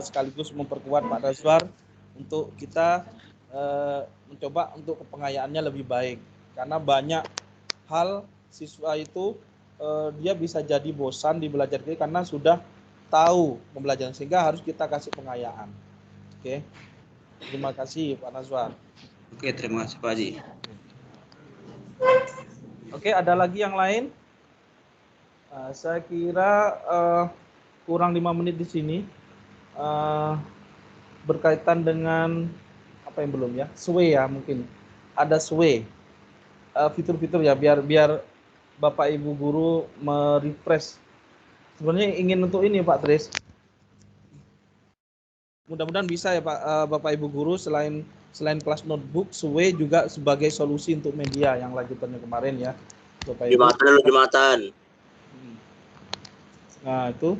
sekaligus memperkuat Pak Nazar untuk kita mencoba untuk pengayaannya lebih baik, karena banyak hal siswa itu dia bisa jadi bosan di belajar ini karena sudah tahu pembelajaran, sehingga harus kita kasih pengayaan. Oke, terima kasih Pak Nazar. Oke, terima kasih Pak Haji. Oke, ada lagi yang lain? Saya kira kurang 5 menit di sini. Berkaitan dengan apa yang belum ya? SWE ya mungkin. Ada SWE. Fitur-fitur ya biar Bapak Ibu guru merefresh. Sebenarnya ingin untuk ini Pak Tris. Mudah-mudahan bisa ya Pak Bapak Ibu guru, selain kelas notebook, SWE juga sebagai solusi untuk media yang lanjutannya kemarin ya. Bapak Ibu. Jumatan. Nah, itu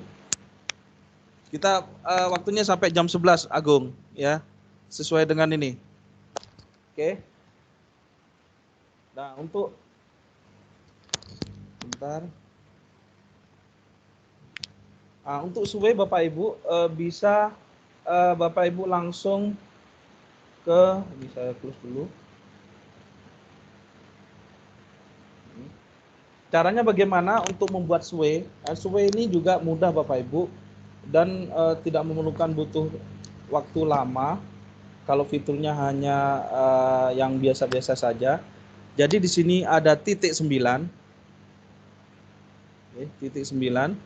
kita waktunya sampai jam 11 Agung ya. Sesuai dengan ini. Oke. Nah, untuk bentar. Nah, untuk SWE Bapak Ibu bisa Bapak Ibu langsung ke, ini saya close dulu. Caranya bagaimana untuk membuat SWE? SWE ini juga mudah Bapak Ibu dan tidak memerlukan butuh waktu lama. Kalau fiturnya hanya yang biasa-biasa saja. Jadi di sini ada titik 9. Oke, titik 9.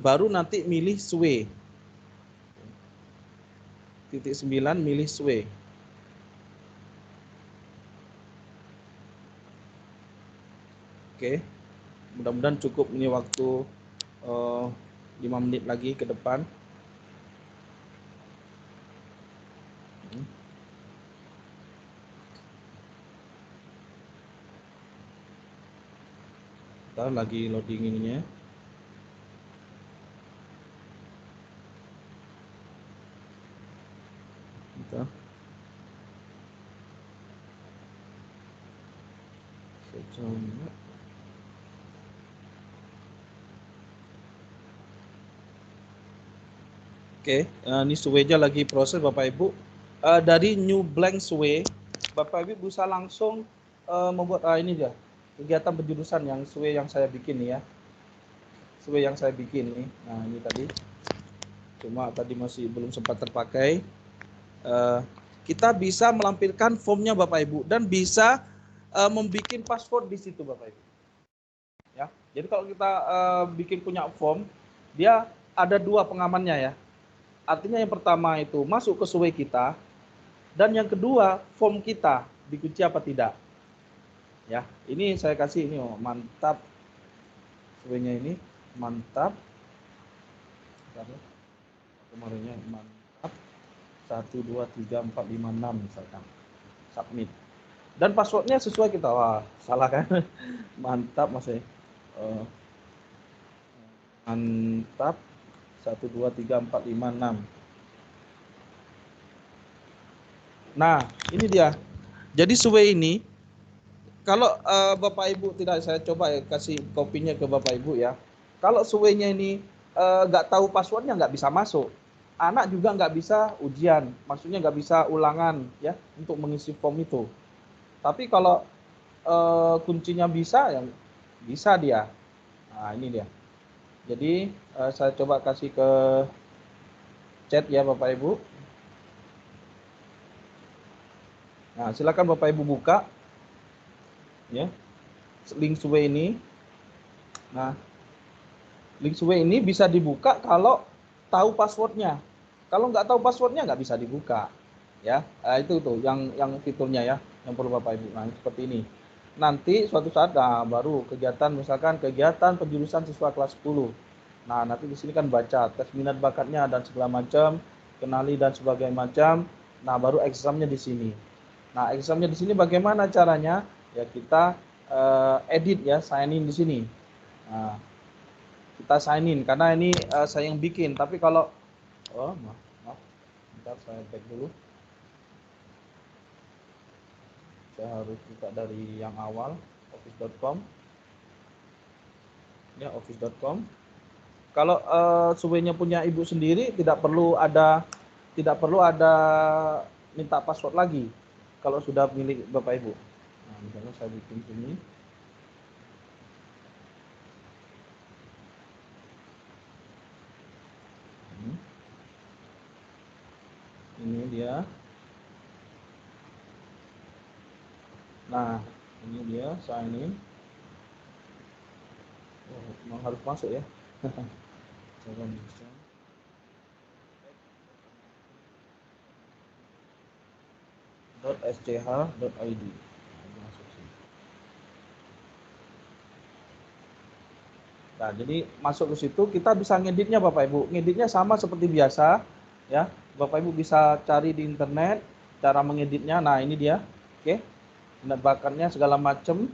Baru nanti milih SWE. Titik 9 milih SWE. Oke, mudah-mudahan cukup ini waktu 5 menit lagi ke depan. Bentar, lagi loading ininya. Bentar. Saya coba. Oke, ini sway-nya lagi proses Bapak Ibu. Dari new blank sway, Bapak Ibu bisa langsung membuat ini dia kegiatan penjurusan yang sway yang saya bikin nih ya. Sway yang saya bikin nih. Nah ini tadi, cuma tadi masih belum sempat terpakai. Kita bisa melampirkan formnya Bapak Ibu dan bisa membuat password di situ Bapak Ibu. Ya, jadi kalau kita bikin punya form, dia ada dua pengamannya ya. Artinya yang pertama itu masuk ke sway kita, dan yang kedua form kita dikunci apa tidak. Ya, ini saya kasih ini mantap. Sway-nya ini mantap. Kemarinnya mantap. 1 2 3 4 5 6 misalkan. Submit. Dan passwordnya sesuai kita. Wah, salah kan? Mantap Mas. Mantap. 1 2 3 4 5 6. Nah, ini dia. Jadi sway ini kalau Bapak Ibu tidak, saya coba ya kasih kopinya ke Bapak Ibu ya. Kalau sway-nya ini nggak tahu passwordnya nggak bisa masuk. Anak juga nggak bisa ujian, maksudnya nggak bisa ulangan ya untuk mengisi form itu. Tapi kalau kuncinya bisa, ya bisa dia. Nah ini dia. Jadi saya coba kasih ke chat ya Bapak Ibu. Nah silakan Bapak Ibu buka ya link sway ini. Nah link sway ini bisa dibuka kalau tahu passwordnya. Kalau nggak tahu passwordnya nggak bisa dibuka ya. Itu tuh yang fiturnya ya yang perlu Bapak Ibu. Nah seperti ini. Nanti suatu saat baru kegiatan, misalkan kegiatan penjurusan siswa kelas 10. Nah, nanti di sini kan baca tes minat bakatnya dan segala macam, kenali dan sebagainya macam. Nah, baru examnya di sini. Nah, examnya di sini bagaimana caranya? Ya kita edit ya, sign in di sini. Nah, kita sign in karena ini saya yang bikin. Tapi kalau maaf, bentar saya back dulu. Saya harus buka dari yang awal, office.com ya, office.com. Kalau sway-nya punya ibu sendiri tidak perlu ada minta password lagi kalau sudah milik Bapak Ibu. Nah, misalnya saya bikin sini. Ini dia. Nah, ini dia sign in. Oh, memang harus masuk ya. Jangan bisa. .sch.id. Nah, jadi masuk ke situ kita bisa ngeditnya Bapak Ibu. Ngeditnya sama seperti biasa ya. Bapak Ibu bisa cari di internet cara mengeditnya. Nah, ini dia. Oke. Minat bakatnya segala macam.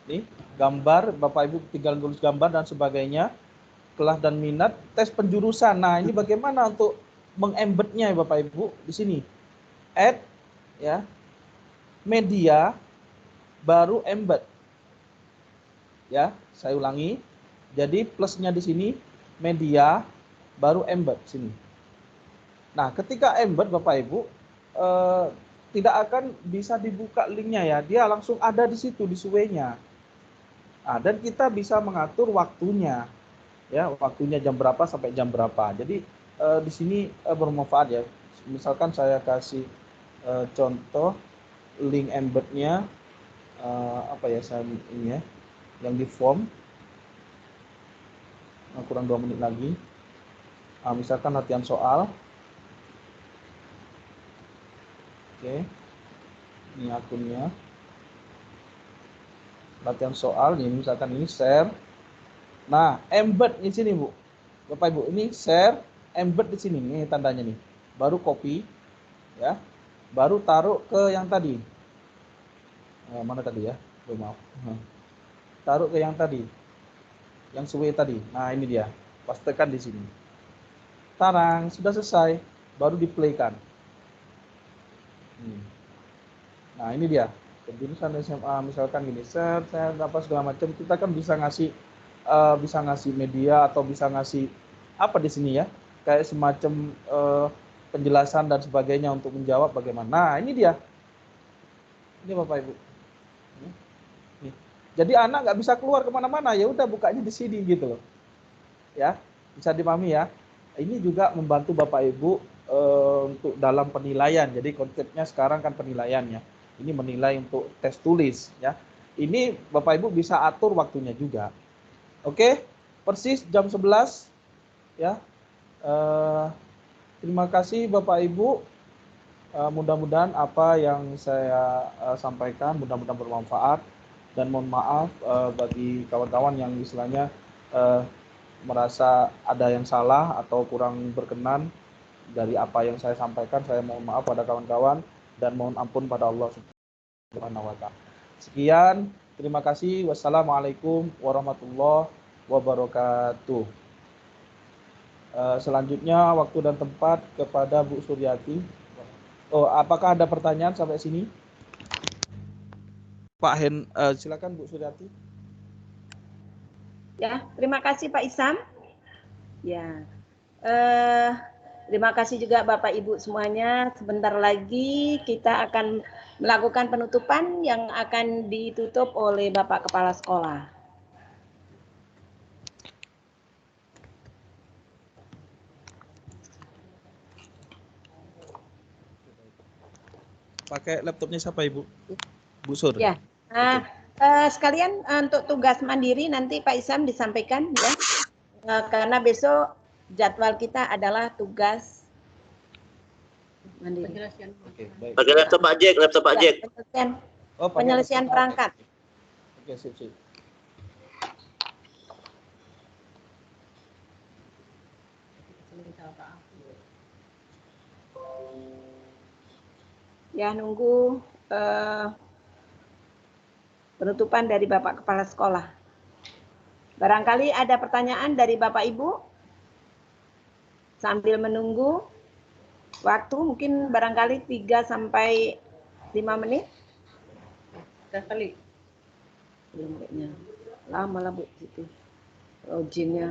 Nih, gambar, Bapak Ibu tinggal tulis gambar dan sebagainya. Kelas dan minat, tes penjurusan. Nah, ini bagaimana untuk mengembednya Bapak Ibu di sini. Add ya. Media baru embed. Ya, saya ulangi. Jadi plusnya di sini media baru embed sini. Nah, ketika embed Bapak Ibu tidak akan bisa dibuka linknya ya, dia langsung ada di situ di sway-nya. Nah, dan kita bisa mengatur waktunya, ya waktunya jam berapa sampai jam berapa. Jadi di sini bermanfaat ya. Misalkan saya kasih contoh link embednya apa ya saya ini ya, yang di form. Kurang 2 menit lagi. Nah, misalkan latihan soal. Oke. Ini akunnya. Latihan soal ini misalkan ini share. Nah, embed di sini, Bu. Bapak Ibu, ini share, embed di sini nih tandanya nih. Baru copy ya. Baru taruh ke yang tadi. Mana tadi ya? Maaf. Taruh ke yang tadi. Yang sway tadi. Nah, ini dia. Pastekan di sini. Tarang, sudah selesai. Baru di-play-kan. Nah, ini dia. Penjurusan SMA misalkan gini, saya dapat segala macam, kita kan bisa ngasih media atau bisa ngasih apa di sini ya. kayak semacam penjelasan dan sebagainya untuk menjawab bagaimana. Nah, ini dia. Ini Bapak Ibu. Nih. Jadi anak nggak bisa keluar kemana-mana, ya udah bukanya di sini gitu loh. Ya, bisa dipahami ya. Ini juga membantu Bapak Ibu untuk dalam penilaian. Jadi konsepnya sekarang kan penilaian ya. Ini menilai untuk tes tulis ya. Ini Bapak Ibu bisa atur waktunya juga. Oke, persis jam 11 ya. Terima kasih Bapak Ibu. Mudah-mudahan apa yang saya sampaikan mudah-mudahan bermanfaat, dan mohon maaf bagi kawan-kawan yang istilahnya merasa ada yang salah atau kurang berkenan dari apa yang saya sampaikan. Saya mohon maaf pada kawan-kawan dan mohon ampun pada Allah Subhanahu wa Ta'ala. Sekian, terima kasih. Wassalamualaikum warahmatullahi wabarakatuh. Selanjutnya waktu dan tempat kepada Bu Suryati. Oh, apakah ada pertanyaan sampai sini? Pak silakan Bu Suryati. Ya, terima kasih Pak Isam. Ya, terima kasih juga Bapak Ibu semuanya. Sebentar lagi kita akan melakukan penutupan yang akan ditutup oleh Bapak Kepala Sekolah. Pakai laptopnya siapa Ibu? Bu Sur. Ya, sekalian untuk tugas mandiri nanti Pak Isam disampaikan ya, karena besok jadwal kita adalah tugas mandiri. Oke, baik. Pakai laptop Pak Jack, Penyelesaian perangkat. Oke, sip. Ya, nunggu penutupan dari Bapak Kepala Sekolah. Barangkali ada pertanyaan dari Bapak Ibu? Sambil menunggu waktu mungkin barangkali 3 sampai 5 menit. Udah kali. Belum kayaknya. Lama lah Bu, gitu. Login-nya.